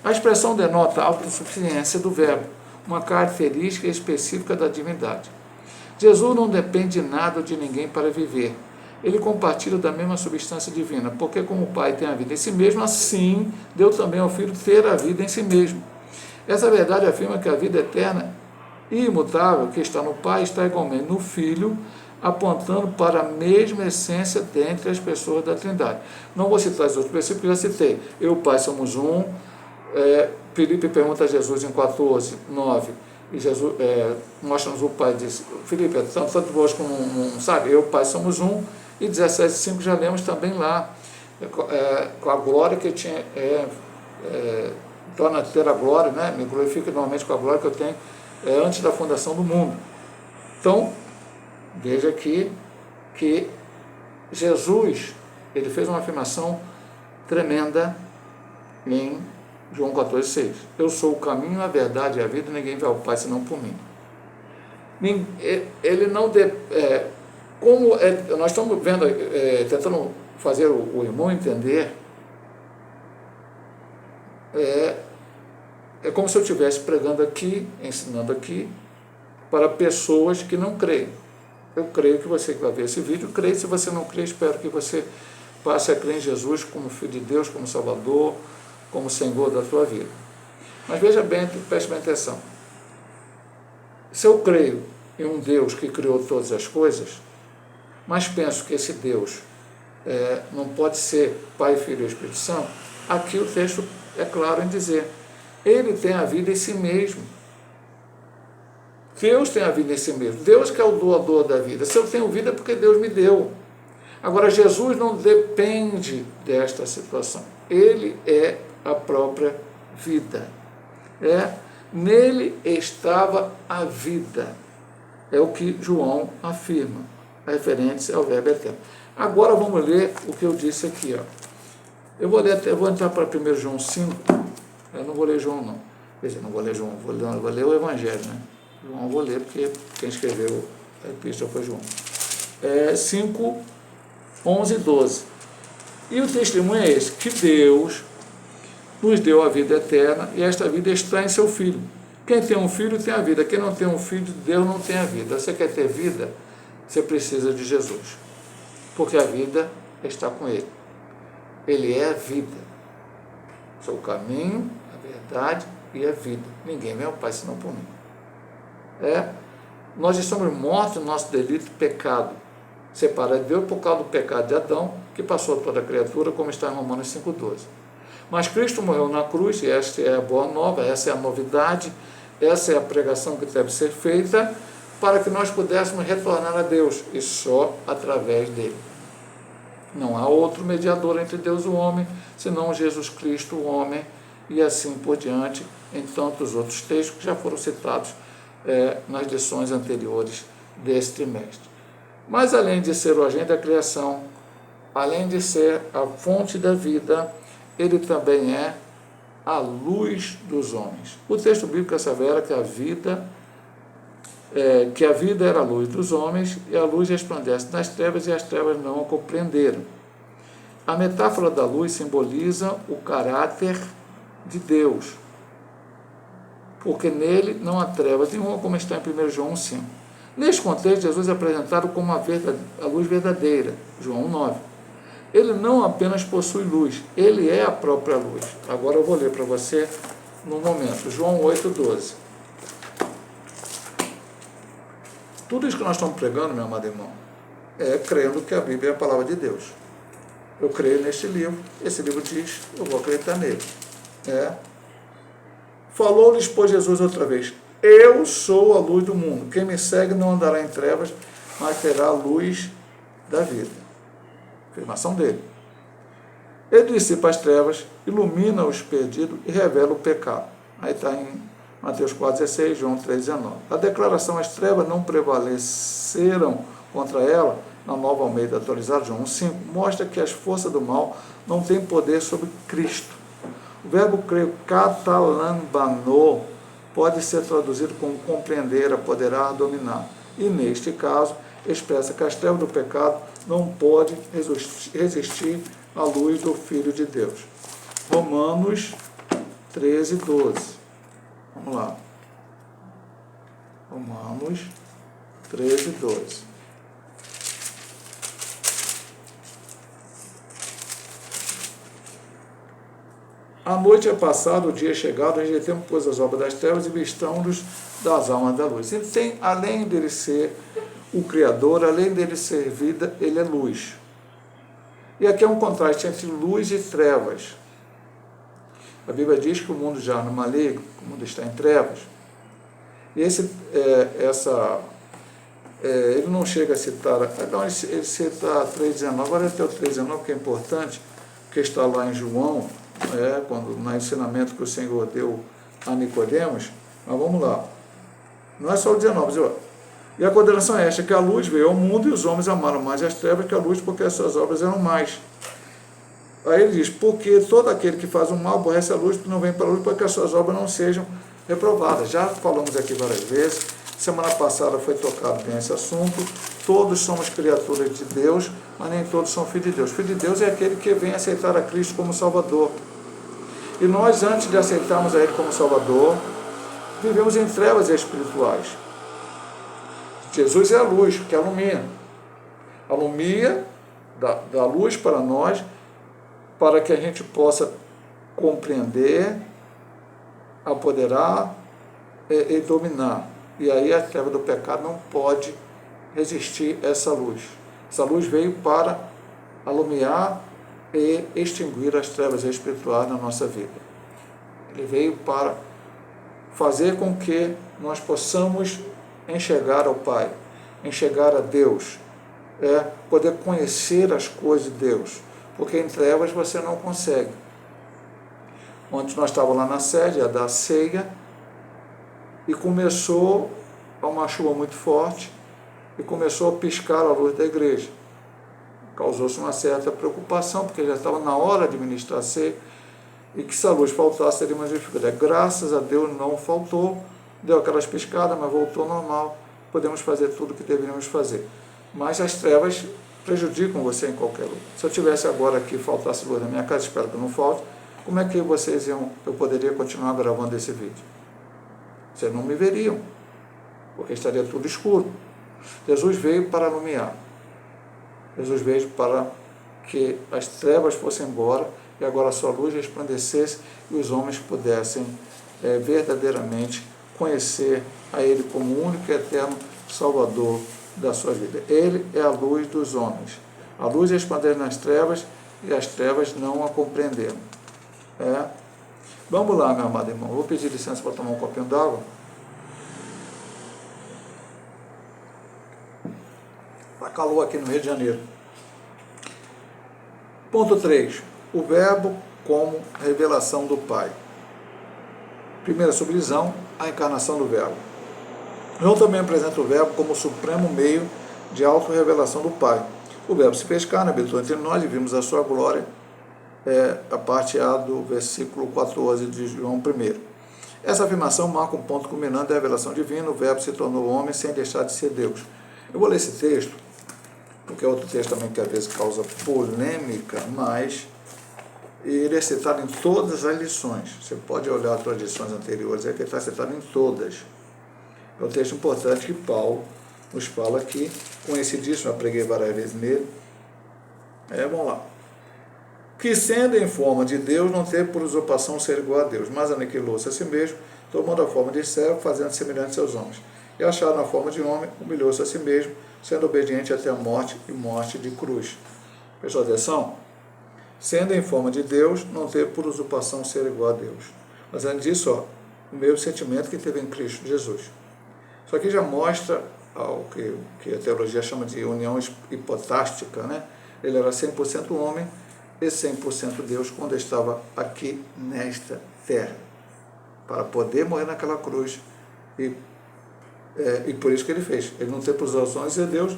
A expressão denota a autossuficiência do Verbo, uma característica específica da divindade. Jesus não depende de nada ou de ninguém para viver. Ele compartilha da mesma substância divina, porque como o Pai tem a vida em si mesmo, assim deu também ao Filho ter a vida em si mesmo. Essa verdade afirma que a vida eterna e imutável que está no Pai está igualmente no Filho, apontando para a mesma essência dentre as pessoas da Trindade. Não vou citar os outros versículos, já citei. Eu e o Pai somos um. Filipe pergunta a Jesus em 14:9, e Jesus mostra-nos o Pai, diz, Filipe, tanto vós como um, sabe, eu e o Pai somos um, e 17:5 já lemos também lá, com a glória que tinha, torna a ter a glória, me glorifica normalmente com a glória que eu tenho antes da fundação do mundo. Então, veja aqui que Jesus, ele fez uma afirmação tremenda em João 14:6. Eu sou o caminho, a verdade e a vida, ninguém vai ao Pai senão por mim. Ele não... nós estamos vendo, tentando fazer o irmão entender, é como se eu estivesse pregando aqui, ensinando aqui, para pessoas que não creem. Eu creio que você que vai ver esse vídeo, creio. Se você não crê, espero que você passe a crer em Jesus como Filho de Deus, como Salvador, como Senhor da sua vida. Mas veja bem, preste bem atenção. Se eu creio em um Deus que criou todas as coisas, mas penso que esse Deus não pode ser Pai, Filho e Espírito Santo, aqui o texto é claro em dizer, ele tem a vida em si mesmo. Deus tem a vida em si mesmo. Deus que é o doador da vida. Se eu tenho vida é porque Deus me deu. Agora, Jesus não depende desta situação. Ele é a própria vida. Nele estava a vida. É o que João afirma, referente ao Verbo eterno. Agora vamos ler o que eu disse aqui. Eu vou entrar para 1 João 5. Eu não vou ler João, não. Quer dizer, não vou ler João, vou ler o Evangelho, João eu vou ler, porque quem escreveu a epístola foi João. 5, 11 e 12. E o testemunho é esse, que Deus nos deu a vida eterna, e esta vida está em seu Filho. Quem tem um filho tem a vida, quem não tem um filho, Deus não tem a vida. Você quer ter vida? Você precisa de Jesus, porque a vida está com Ele. Ele é a vida, sou o caminho, a verdade e a vida. Ninguém vem ao Pai senão por mim. Nós estamos mortos no nosso delito e pecado, separados de Deus por causa do pecado de Adão, que passou a toda a criatura, como está em Romanos 5,12. Mas Cristo morreu na cruz, e esta é a boa nova, essa é a novidade, essa é a pregação que deve ser feita, para que nós pudéssemos retornar a Deus, e só através dele. Não há outro mediador entre Deus e o homem, senão Jesus Cristo, o homem, e assim por diante, em tantos outros textos que já foram citados nas lições anteriores deste trimestre. Mas além de ser o agente da criação, além de ser a fonte da vida, ele também é a luz dos homens. O texto bíblico assevera que a vida era a luz dos homens, e a luz resplandece nas trevas, e as trevas não a compreenderam. A metáfora da luz simboliza o caráter de Deus, porque nele não há trevas nenhuma, como está em 1 João 5. Neste contexto, Jesus é apresentado como a luz verdadeira, João 9. Ele não apenas possui luz, ele é a própria luz. Agora eu vou ler para você no momento, João 8,12. Tudo isso que nós estamos pregando, meu amado irmão, é crendo que a Bíblia é a palavra de Deus. Eu creio neste livro, esse livro diz, eu vou acreditar nele. Falou-lhes, pois, Jesus outra vez: eu sou a luz do mundo, quem me segue não andará em trevas, mas terá a luz da vida. Afirmação dele. Ele dissipa as trevas, ilumina os perdidos e revela o pecado. Aí está em Mateus 4,16, João 3,19. A declaração as trevas não prevaleceram contra ela, na Nova Almeida atualizada, João 5, mostra que as forças do mal não têm poder sobre Cristo. O verbo grego katalambanou pode ser traduzido como compreender, apoderar, dominar. E neste caso, expressa que as trevas do pecado não podem resistir à luz do Filho de Deus. Romanos 13,12. Vamos lá. Romanos 13,12. A noite é passada, o dia é chegado, rejeitemos, pois, as obras das trevas e vistamos-nos das almas da luz. Ele tem, além dele ser o Criador, além dele ser vida, ele é luz. E aqui é um contraste entre luz e trevas. A Bíblia diz que o mundo já no maligno, o mundo está em trevas. E ele não chega a citar, não, ele cita 3,19, agora até o 3,19, que é importante, que está lá em João, no ensinamento que o Senhor deu a Nicodemos. Mas vamos lá. Não é só o 19, e a condenação é esta, que a luz veio ao mundo e os homens amaram mais as trevas que a luz, porque as suas obras eram mais. Aí ele diz, porque todo aquele que faz o mal aborrece a luz, porque não vem para a luz, para que as suas obras não sejam reprovadas. Já falamos aqui várias vezes, semana passada foi tocado bem esse assunto, todos somos criaturas de Deus, mas nem todos são filhos de Deus. Filho de Deus é aquele que vem aceitar a Cristo como Salvador. E nós, antes de aceitarmos a Ele como Salvador, vivemos em trevas espirituais. Jesus é a luz que alumia. Alumia, dá luz para nós, para que a gente possa compreender, apoderar e dominar. E aí a treva do pecado não pode resistir a essa luz. Essa luz veio para alumiar e extinguir as trevas espirituais na nossa vida. Ele veio para fazer com que nós possamos enxergar ao Pai, enxergar a Deus, poder conhecer as coisas de Deus, porque em trevas você não consegue. Ontem nós estávamos lá na sede, a da ceia, e começou uma chuva muito forte, e começou a piscar a luz da igreja. Causou-se uma certa preocupação, porque já estava na hora de ministrar a ceia, e que se a luz faltasse, seria mais dificuldade. Graças a Deus não faltou, deu aquelas piscadas, mas voltou normal, podemos fazer tudo o que deveríamos fazer. Mas as trevas prejudicam você em qualquer lugar. Se eu tivesse agora aqui, faltasse luz na minha casa, espero que não falte, como é que eu poderia continuar gravando esse vídeo? Vocês não me veriam, porque estaria tudo escuro. Jesus veio para iluminar. Jesus veio para que as trevas fossem embora e agora a sua luz resplandecesse e os homens pudessem verdadeiramente conhecer a Ele como o único e eterno Salvador da sua vida. Ele é a luz dos homens. A luz resplandece nas trevas e as trevas não a compreenderam. Vamos lá, meu amado irmão. Vou pedir licença para tomar um copinho d'água. Está calor aqui no Rio de Janeiro. Ponto 3. O Verbo como revelação do Pai. Primeira subdivisão, a encarnação do Verbo. João também apresenta o Verbo como o supremo meio de autorrevelação do Pai. O Verbo se fez carne, habitou entre nós e vimos a sua glória, a parte A do versículo 14 de João 1. Essa afirmação marca um ponto culminante da revelação divina. O Verbo se tornou homem sem deixar de ser Deus. Eu vou ler esse texto, porque é outro texto também que às vezes causa polêmica, mas ele é citado em todas as lições. Você pode olhar as suas lições anteriores, é que ele está citado em todas. É um texto importante que Paulo nos fala aqui, conhecidíssimo, eu preguei várias vezes nele. Vamos lá. Que sendo em forma de Deus, não teve por usurpação ser igual a Deus, mas aniquilou-se a si mesmo, tomando a forma de servo, fazendo semelhante aos homens. E achado na forma de homem, humilhou-se a si mesmo, sendo obediente até a morte e morte de cruz. Prestou atenção? Sendo em forma de Deus, não teve por usurpação ser igual a Deus. Mas além disso, o mesmo sentimento que teve em Cristo Jesus. Isso aqui já mostra ao que a teologia chama de união hipotástica, né? Ele era 100% homem e 100% Deus quando estava aqui nesta terra, para poder morrer naquela cruz, e por isso que ele fez. Ele não teve por usurpação de ser Deus,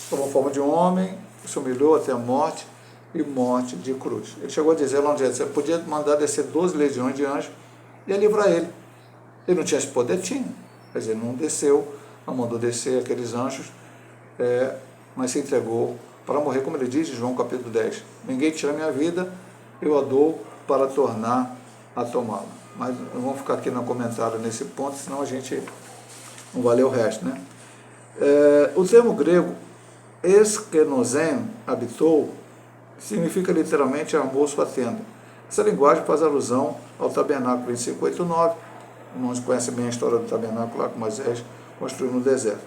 tomou forma de homem, se humilhou até a morte e morte de cruz. Ele chegou a dizer lá onde você podia mandar descer 12 legiões de anjos e ia livrar ele. Ele não tinha esse poder? Tinha, mas ele não desceu, não mandou descer aqueles anjos, mas se entregou para morrer, como ele diz em João capítulo 10. Ninguém tira a minha vida, eu a dou para tornar a tomá-la. Mas não vamos ficar aqui no comentário nesse ponto, senão a gente não vai ler o resto, né? O termo grego eskenosen, habitou, significa literalmente armou sua tenda. Essa linguagem faz alusão ao tabernáculo em 5:8-9. Irmãos conhecem bem a história do tabernáculo lá que Moisés construiu no deserto,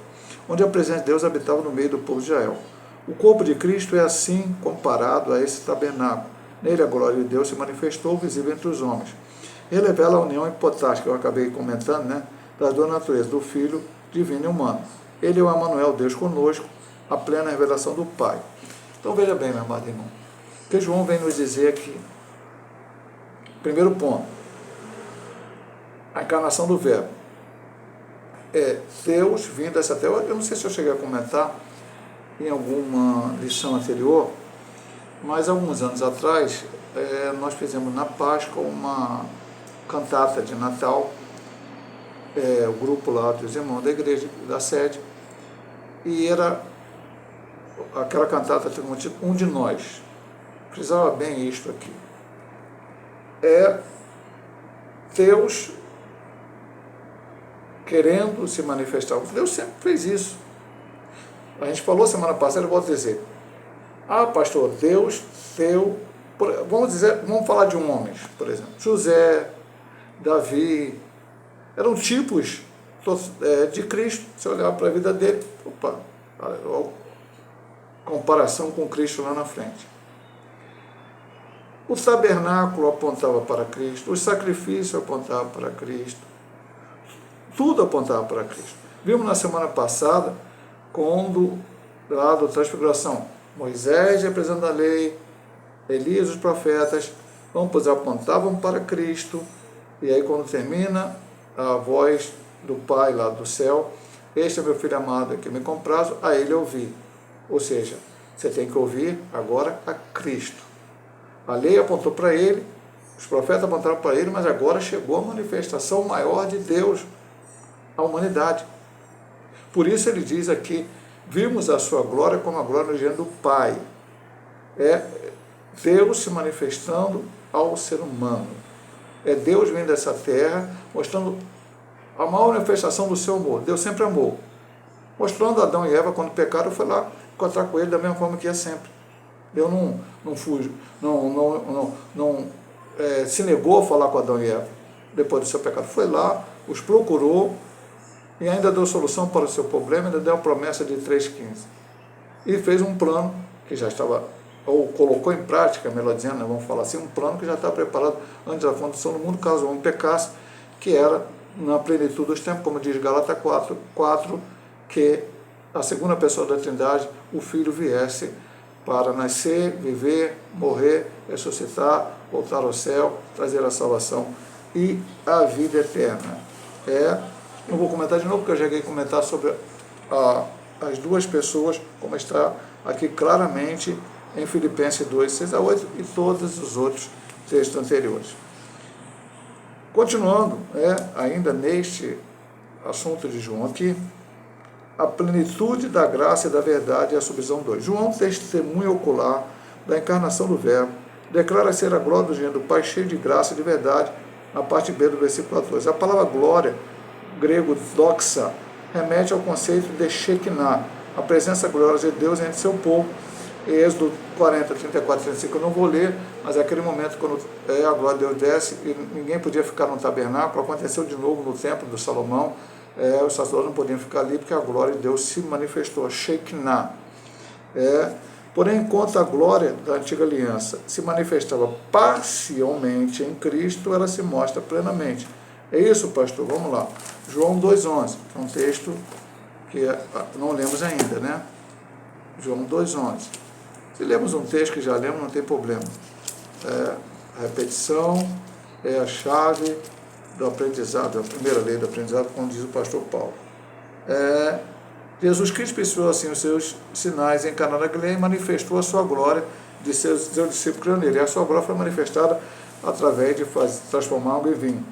onde a presença de Deus habitava no meio do povo de Israel. O corpo de Cristo é assim comparado a esse tabernáculo. Nele a glória de Deus se manifestou visível entre os homens. Ele revela a união hipotástica, que eu acabei comentando, né, das duas naturezas, do Filho divino e humano. Ele é o Emanuel, Deus conosco, a plena revelação do Pai. Então veja bem, meu amado irmão, o que João vem nos dizer aqui. Primeiro ponto, a encarnação do Verbo. Deus vindo essa terra. Eu não sei se eu cheguei a comentar em alguma lição anterior, mas alguns anos atrás nós fizemos na Páscoa uma cantata de Natal, o grupo lá dos irmãos da igreja, da sede, e era aquela cantata tem um título, Um de Nós. Precisava bem isto aqui. Deus querendo se manifestar. Deus sempre fez isso. A gente falou semana passada, eu vou dizer. Pastor, Deus deu... Vamos falar de homens, por exemplo. José, Davi, eram tipos de Cristo. Se olhar para a vida dele, comparação com Cristo lá na frente. O tabernáculo apontava para Cristo, os sacrifícios apontavam para Cristo, tudo apontava para Cristo. Vimos na semana passada, quando, lá da transfiguração, Moisés representando a lei, Elias, os profetas, ambos apontavam para Cristo, e aí quando termina, a voz do Pai lá do céu, este é meu filho amado, que me comprazo, a ele ouvir. Ou seja, você tem que ouvir agora a Cristo. A lei apontou para ele, os profetas apontaram para ele, mas agora chegou a manifestação maior de Deus à humanidade. Por isso ele diz aqui, vimos a sua glória como a glória do Pai. Deus se manifestando ao ser humano. É Deus vindo dessa terra, mostrando a maior manifestação do seu amor. Deus sempre amou. Mostrando Adão e Eva, quando pecaram, foi lá encontrar com ele da mesma forma que é sempre. Deus não fugiu, se negou a falar com Adão e Eva depois do seu pecado. Foi lá, os procurou e ainda deu solução para o seu problema, ainda deu a promessa de 3,15. E fez um plano que já estava, ou colocou em prática, melhor dizendo, né, vamos falar assim, um plano que já estava preparado antes da fundação do mundo, caso o homem pecasse, que era na plenitude dos tempos, como diz Gálatas 4, que a segunda pessoa da Trindade, o Filho, viesse para nascer, viver, morrer, ressuscitar, voltar ao céu, trazer a salvação e a vida eterna. Não vou comentar de novo, porque eu cheguei a comentar sobre as duas pessoas, como está aqui claramente em Filipenses 2, 6-8 e todos os outros textos anteriores. Continuando, ainda neste assunto de João aqui, a plenitude da graça e da verdade é a subvisão 2. João, testemunha ocular da encarnação do Verbo, declara ser a glória do gênero do Pai, cheio de graça e de verdade, na parte B do versículo 14. A palavra glória, grego doxa, remete ao conceito de Shekinah, a presença gloriosa de Deus entre seu povo. Êxodo 40, 34, 35, eu não vou ler, mas é aquele momento quando a glória de Deus desce e ninguém podia ficar no tabernáculo. Aconteceu de novo no templo do Salomão. Os sacerdotes não podiam ficar ali porque a glória de Deus se manifestou, a Shekinah. Porém, enquanto a glória da antiga aliança se manifestava parcialmente em Cristo, ela se mostra plenamente. É isso, pastor? Vamos lá. João 2,11, que é um texto que não lemos ainda, né? João 2,11. Se lemos um texto que já lemos, não tem problema. A repetição é a chave do aprendizado, a primeira lei do aprendizado, como diz o pastor Paulo. Jesus Cristo pensou assim os seus sinais em Caná da Galileia e manifestou a sua glória de seus discípulos crendo nele. E a sua glória foi manifestada através de transformar água em vinho.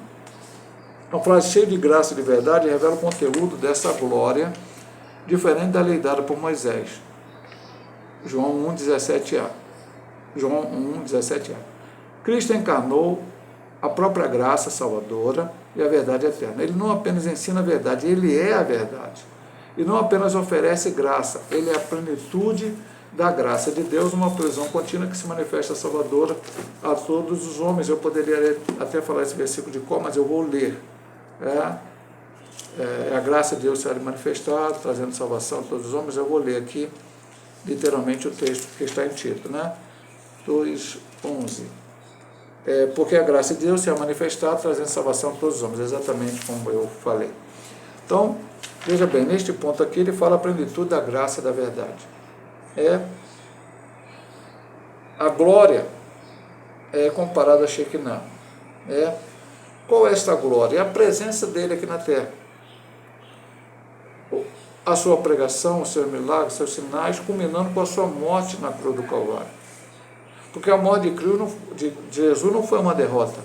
Uma frase cheia de graça e de verdade revela o conteúdo dessa glória, diferente da lei dada por Moisés. João 1,17a. João 1,17a. Cristo encarnou a própria graça salvadora e a verdade eterna. Ele não apenas ensina a verdade, ele é a verdade. E não apenas oferece graça, ele é a plenitude da graça de Deus, uma provisão contínua que se manifesta salvadora a todos os homens. Eu poderia até falar esse versículo de cor, mas eu vou ler. A graça de Deus será manifestada, trazendo salvação a todos os homens. Eu vou ler aqui, literalmente, o texto que está em Tito, 2,11. Porque a graça de Deus será manifestada, trazendo salvação a todos os homens, exatamente como eu falei. Então, veja bem, neste ponto aqui ele fala a plenitude da graça e da verdade. A glória é comparada a Shekinah. Qual é esta glória? É a presença dele aqui na terra. A sua pregação, os seus milagres, os seus sinais, culminando com a sua morte na cruz do Calvário. Porque a morte de Jesus não foi uma derrota.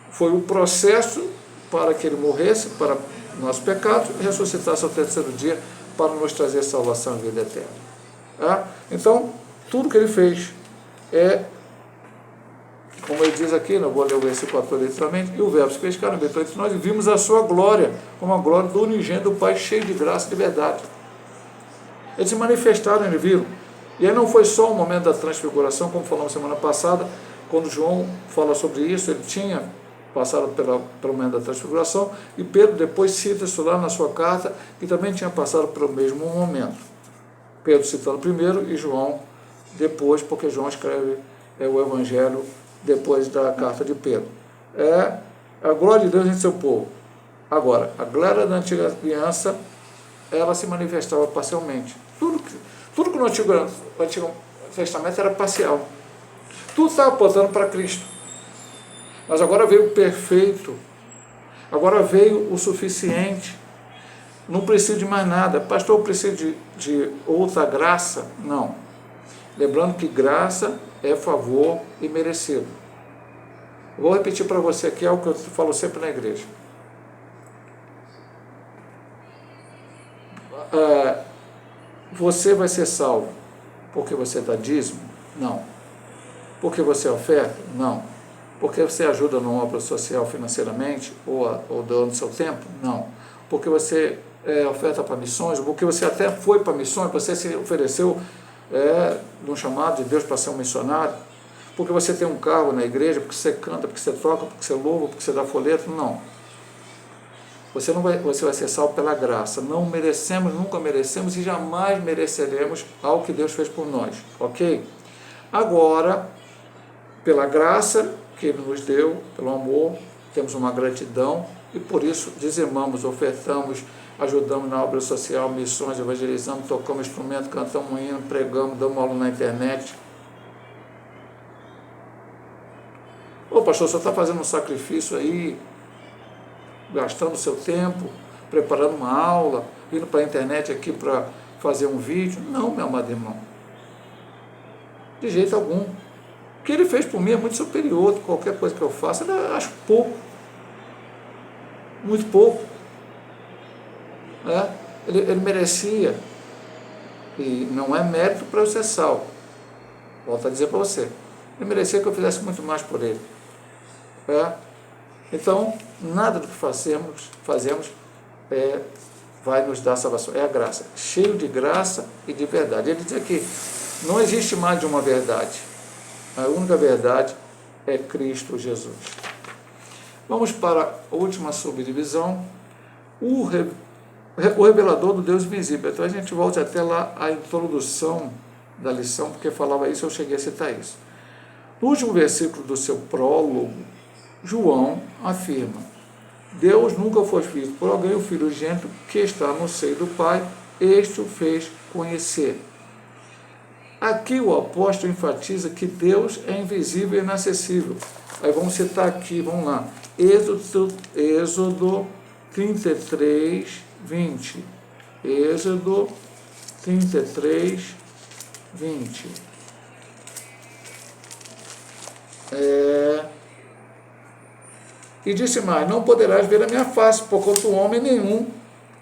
Foi o processo para que ele morresse para nossos pecados e ressuscitasse ao terceiro dia para nos trazer salvação e vida eterna. Então, tudo que ele fez como ele diz aqui, não vou ler o versículo 14 literalmente, e o verbo se fez carne, habitou entre nós e vimos a sua glória, como a glória do unigênito do Pai, cheio de graça e de verdade. Eles se manifestaram, eles viram. E aí não foi só o momento da transfiguração, como falamos semana passada, quando João fala sobre isso, ele tinha passado pelo momento da transfiguração, e Pedro depois cita isso lá na sua carta, que também tinha passado pelo mesmo momento. Pedro citando primeiro e João depois, porque João escreve o Evangelho depois da carta de Pedro. A glória de Deus em seu povo. Agora, a glória da antiga aliança, ela se manifestava parcialmente. Tudo que no Antigo Testamento era parcial. Tudo estava apontando para Cristo. Mas agora veio o perfeito. Agora veio o suficiente. Não preciso de mais nada. Pastor, eu preciso de outra graça? Não. Lembrando que graça é favor e merecido. Vou repetir para você aqui algo que eu falo sempre na igreja. Você vai ser salvo porque você dá dízimo? Não. Porque você oferta? Não. Porque você ajuda numa obra social financeiramente ou dando seu tempo? Não. Porque você oferta para missões? Porque você até foi para missões, você se ofereceu num chamado de Deus para ser um missionário? Porque você tem um cargo na igreja, porque você canta, porque você toca, porque você louva, porque você dá folheto? Não. Você vai ser salvo pela graça. Não merecemos, nunca merecemos e jamais mereceremos algo que Deus fez por nós. Ok? Agora, pela graça que Ele nos deu, pelo amor, temos uma gratidão e por isso dizimamos, ofertamos, ajudamos na obra social, missões, evangelizamos, tocamos instrumento, cantamos um hino, pregamos, damos aula na internet. Ô pastor, você está fazendo um sacrifício aí, gastando seu tempo, preparando uma aula, indo para a internet aqui para fazer um vídeo? Não, meu amado irmão. De jeito algum. O que ele fez por mim é muito superior de qualquer coisa que eu faça. Eu acho pouco. Muito pouco. Ele merecia. E não é mérito para eu ser salvo. Volto a dizer para você. Ele merecia que eu fizesse muito mais por ele. Então, nada do que fazemos vai nos dar salvação. É a graça. Cheio de graça e de verdade. Ele diz aqui, não existe mais de uma verdade. A única verdade é Cristo Jesus. Vamos para a última subdivisão, o revelador do Deus invisível. Então a gente volta até lá a introdução da lição, porque falava isso, eu cheguei a citar isso. No último versículo do seu prólogo, João afirma, Deus nunca foi visto por alguém, o Filho unigênito que está no seio do Pai, este o fez conhecer. Aqui o apóstolo enfatiza que Deus é invisível e inacessível. Aí vamos citar aqui, vamos lá. Êxodo 33, 20. Êxodo 33, 20. E disse mais, não poderás ver a minha face, porquanto homem nenhum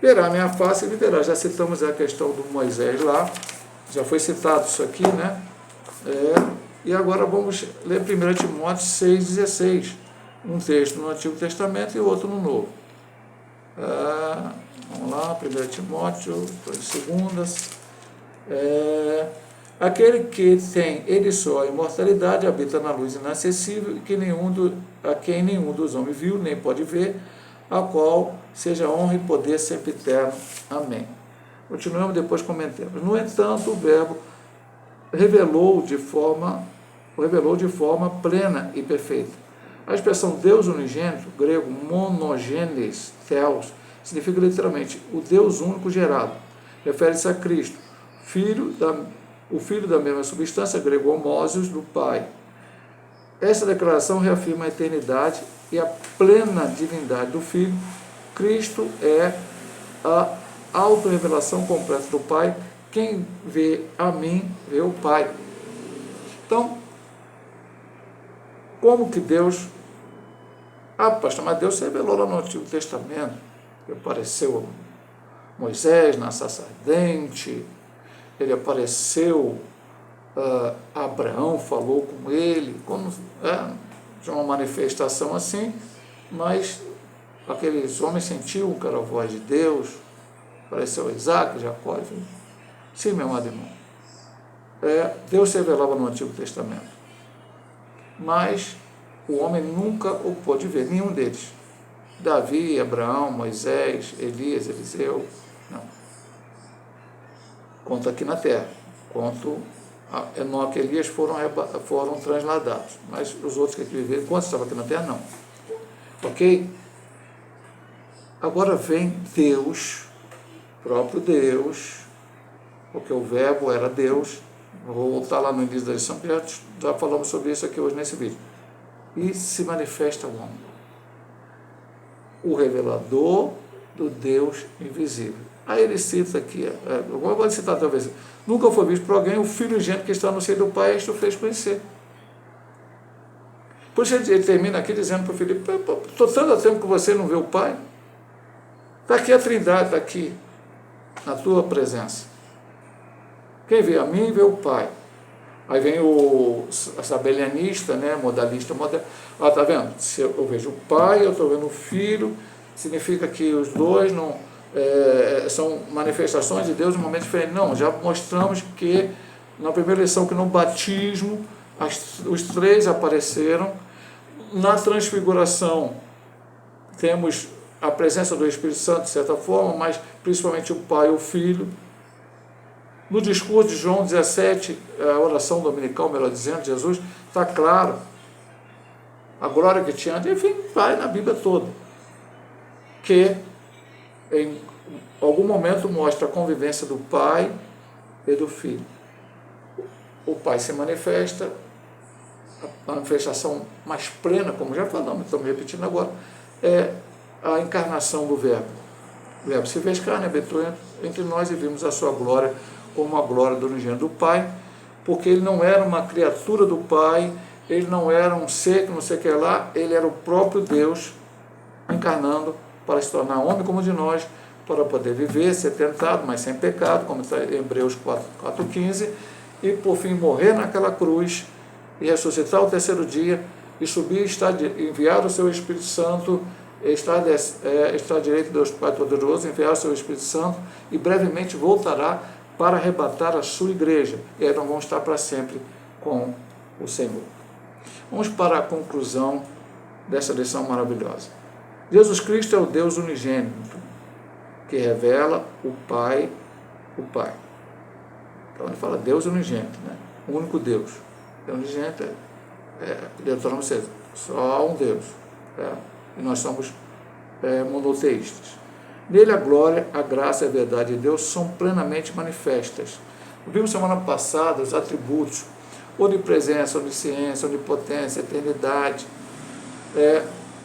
verá a minha face e viverá. Já citamos a questão do Moisés lá, já foi citado isso aqui, né? E agora vamos ler 1 Timóteo 6,16, um texto no Antigo Testamento e outro no Novo. Vamos lá, 1 Timóteo, segundas. Aquele que tem ele só a imortalidade, habita na luz inacessível, a quem nenhum dos homens viu, nem pode ver, a qual seja honra e poder sempre eterno. Amém. Continuamos depois comentando. No entanto, o Verbo revelou de forma plena e perfeita. A expressão Deus unigênito, grego monogenes, theos, significa literalmente o Deus único gerado. Refere-se a Cristo, o Filho da mesma substância, grego homósios, do Pai. Essa declaração reafirma a eternidade e a plena divindade do Filho. Cristo é a autorrevelação completa do Pai. Quem vê a mim, vê o Pai. Então, como que Deus... pastor, mas Deus se revelou lá no Antigo Testamento. Ele apareceu a Moisés na sarça ardente, ele apareceu a Abraão, falou com ele, de uma manifestação assim, mas aqueles homens sentiam que era a voz de Deus, apareceu Isaac, Jacó, enfim. Sim, meu amado irmão, Deus se revelava no Antigo Testamento, mas o homem nunca o pôde ver, nenhum deles. Davi, Abraão, Moisés, Elias, Eliseu, não. Quanto aqui na terra, quanto Enoque e Elias foram transladados, mas os outros que viveram, quantos estavam aqui na terra, não. Ok? Agora vem Deus, próprio Deus, porque o Verbo era Deus. Vou voltar lá no início da lição, porque já falamos sobre isso aqui hoje nesse vídeo. E se manifesta o homem, o revelador do Deus invisível. Aí ele cita aqui, eu vou citar talvez, nunca foi visto por alguém o Filho unigênito que está no seio do Pai, este o fez conhecer. Por isso ele termina aqui dizendo para o Filipe, estou tanto tempo que você não vê o Pai, está aqui a Trindade, está aqui, na tua presença. Quem vê a mim, vê o Pai. Aí vem o sabelianista, né, modalista, tá vendo? Se eu vejo o Pai, eu estou vendo o Filho, significa que os dois não são manifestações de Deus em momentos diferentes. Não, já mostramos que na primeira lição que no batismo os três apareceram. Na transfiguração temos a presença do Espírito Santo de certa forma, mas principalmente o Pai e o Filho. No discurso de João 17, a oração dominical, melhor dizendo, Jesus, está claro a glória que tinha, enfim, vai na Bíblia toda, que em algum momento mostra a convivência do Pai e do Filho. O Pai se manifesta, a manifestação mais plena, como já falamos, estamos repetindo agora, é a encarnação do Verbo. O Verbo se fez carne, habitou entre nós e vimos a sua glória como a glória do unigênito do Pai, porque ele não era uma criatura do Pai, ele não era um ser que não sei o que lá, ele era o próprio Deus encarnando para se tornar homem como de nós, para poder viver, ser tentado, mas sem pecado, como está em Hebreus 4,15, e por fim morrer naquela cruz e ressuscitar ao terceiro dia e subir, enviar o seu Espírito Santo, está à direita de Deus Pai Poderoso, enviar o seu Espírito Santo e brevemente voltará para arrebatar a sua igreja. E aí nós vamos estar para sempre com o Senhor. Vamos para a conclusão dessa lição maravilhosa. Jesus Cristo é o Deus unigênito, que revela o Pai. Então ele fala Deus unigênito, né? O único Deus. Deus unigênito Deuteronômio 6, só um Deus. E nós somos monoteístas. Nele a glória, a graça e a verdade de Deus são plenamente manifestas. Vimos semana passada os atributos, onipresença, onisciência, onipotência, eternidade,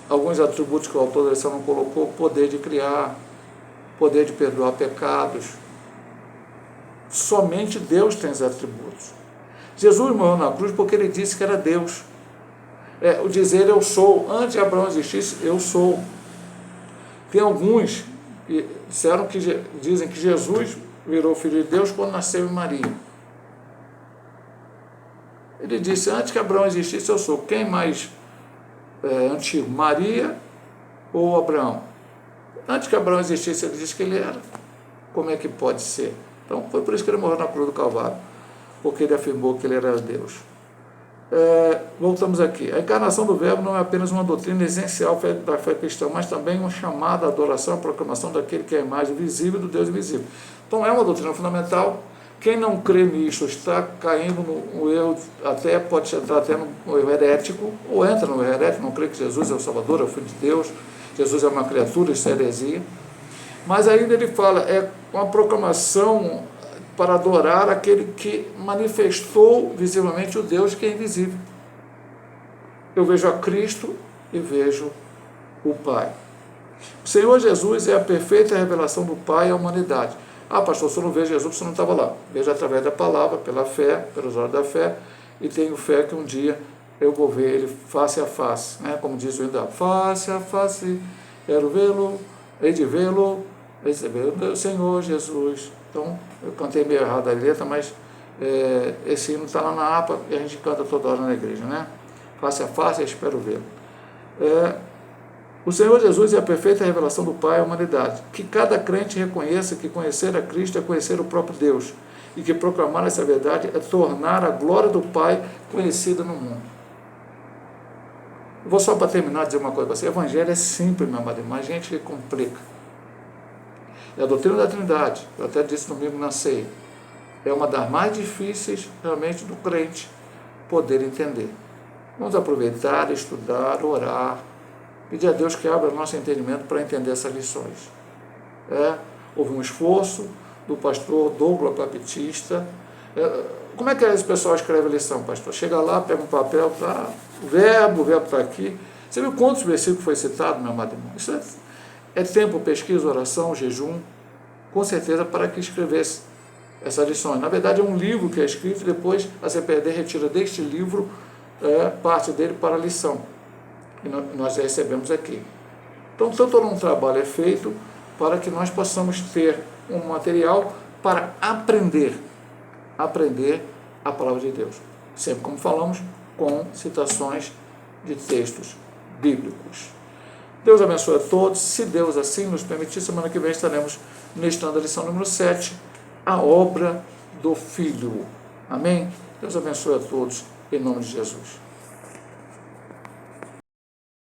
alguns atributos que o autor da lição não colocou, poder de criar, poder de perdoar pecados. Somente Deus tem os atributos. Jesus morreu na cruz porque ele disse que era Deus. O dizer eu sou, antes de Abraão existisse, eu sou. Tem alguns que dizem que Jesus virou filho de Deus quando nasceu em Maria. Ele disse, antes que Abraão existisse, eu sou. Quem mais antigo, Maria ou Abraão? Antes que Abraão existisse, ele disse que ele era. Como é que pode ser? Então, foi por isso que ele morreu na cruz do Calvário, porque ele afirmou que ele era Deus. Voltamos aqui. A encarnação do Verbo não é apenas uma doutrina essencial da fé cristã, mas também uma chamada à adoração, à proclamação daquele que é a imagem visível do Deus invisível. Então é uma doutrina fundamental. Quem não crê nisso está caindo no erro, pode entrar até no erro herético, ou entra no erro herético, não crê que Jesus é o Salvador, é o Filho de Deus, Jesus é uma criatura, isso é heresia. Mas ainda ele fala, é uma proclamação para adorar aquele que manifestou visivelmente o Deus que é invisível. Eu vejo a Cristo e vejo o Pai. O Senhor Jesus é a perfeita revelação do Pai à humanidade. Pastor, se eu não vejo Jesus, você não estava lá. Vejo através da palavra, pela fé, pelos olhos da fé, e tenho fé que um dia eu vou ver ele face a face, né? Como diz o hino, face a face, quero vê-lo, hei de vê-lo, receber o Senhor Jesus. Então, eu cantei meio errado a letra, mas esse hino está lá na APA e a gente canta toda hora na igreja, né? Face a face, eu espero vê-lo. O Senhor Jesus é a perfeita revelação do Pai à humanidade. Que cada crente reconheça que conhecer a Cristo é conhecer o próprio Deus, e que proclamar essa verdade é tornar a glória do Pai conhecida no mundo. Vou só para terminar dizer uma coisa para você. O Evangelho é simples, meu amado, mas gente que complica. É a doutrina da Trindade, eu até disse domingo na ceia, é uma das mais difíceis realmente do crente poder entender. Vamos aproveitar, estudar, orar, pedir a Deus que abra nosso entendimento para entender essas lições. Houve um esforço do pastor Douglas Baptista. Como é que esse pessoal escreve a lição, pastor? Chega lá, pega um papel, o verbo está aqui. Você viu quantos versículos foi citado, meu amado irmão? Isso é tempo, pesquisa, oração, jejum, com certeza, para que escrevesse essas lições. Na verdade, é um livro que é escrito, e depois a CPD retira deste livro parte dele para a lição, que nós recebemos aqui. Então, todo um trabalho é feito para que nós possamos ter um material para aprender a palavra de Deus. Sempre, como falamos, com citações de textos bíblicos. Deus abençoe a todos. Se Deus assim nos permitir, semana que vem estaremos ministrando a lição número 7, a obra do Filho. Amém? Deus abençoe a todos, em nome de Jesus.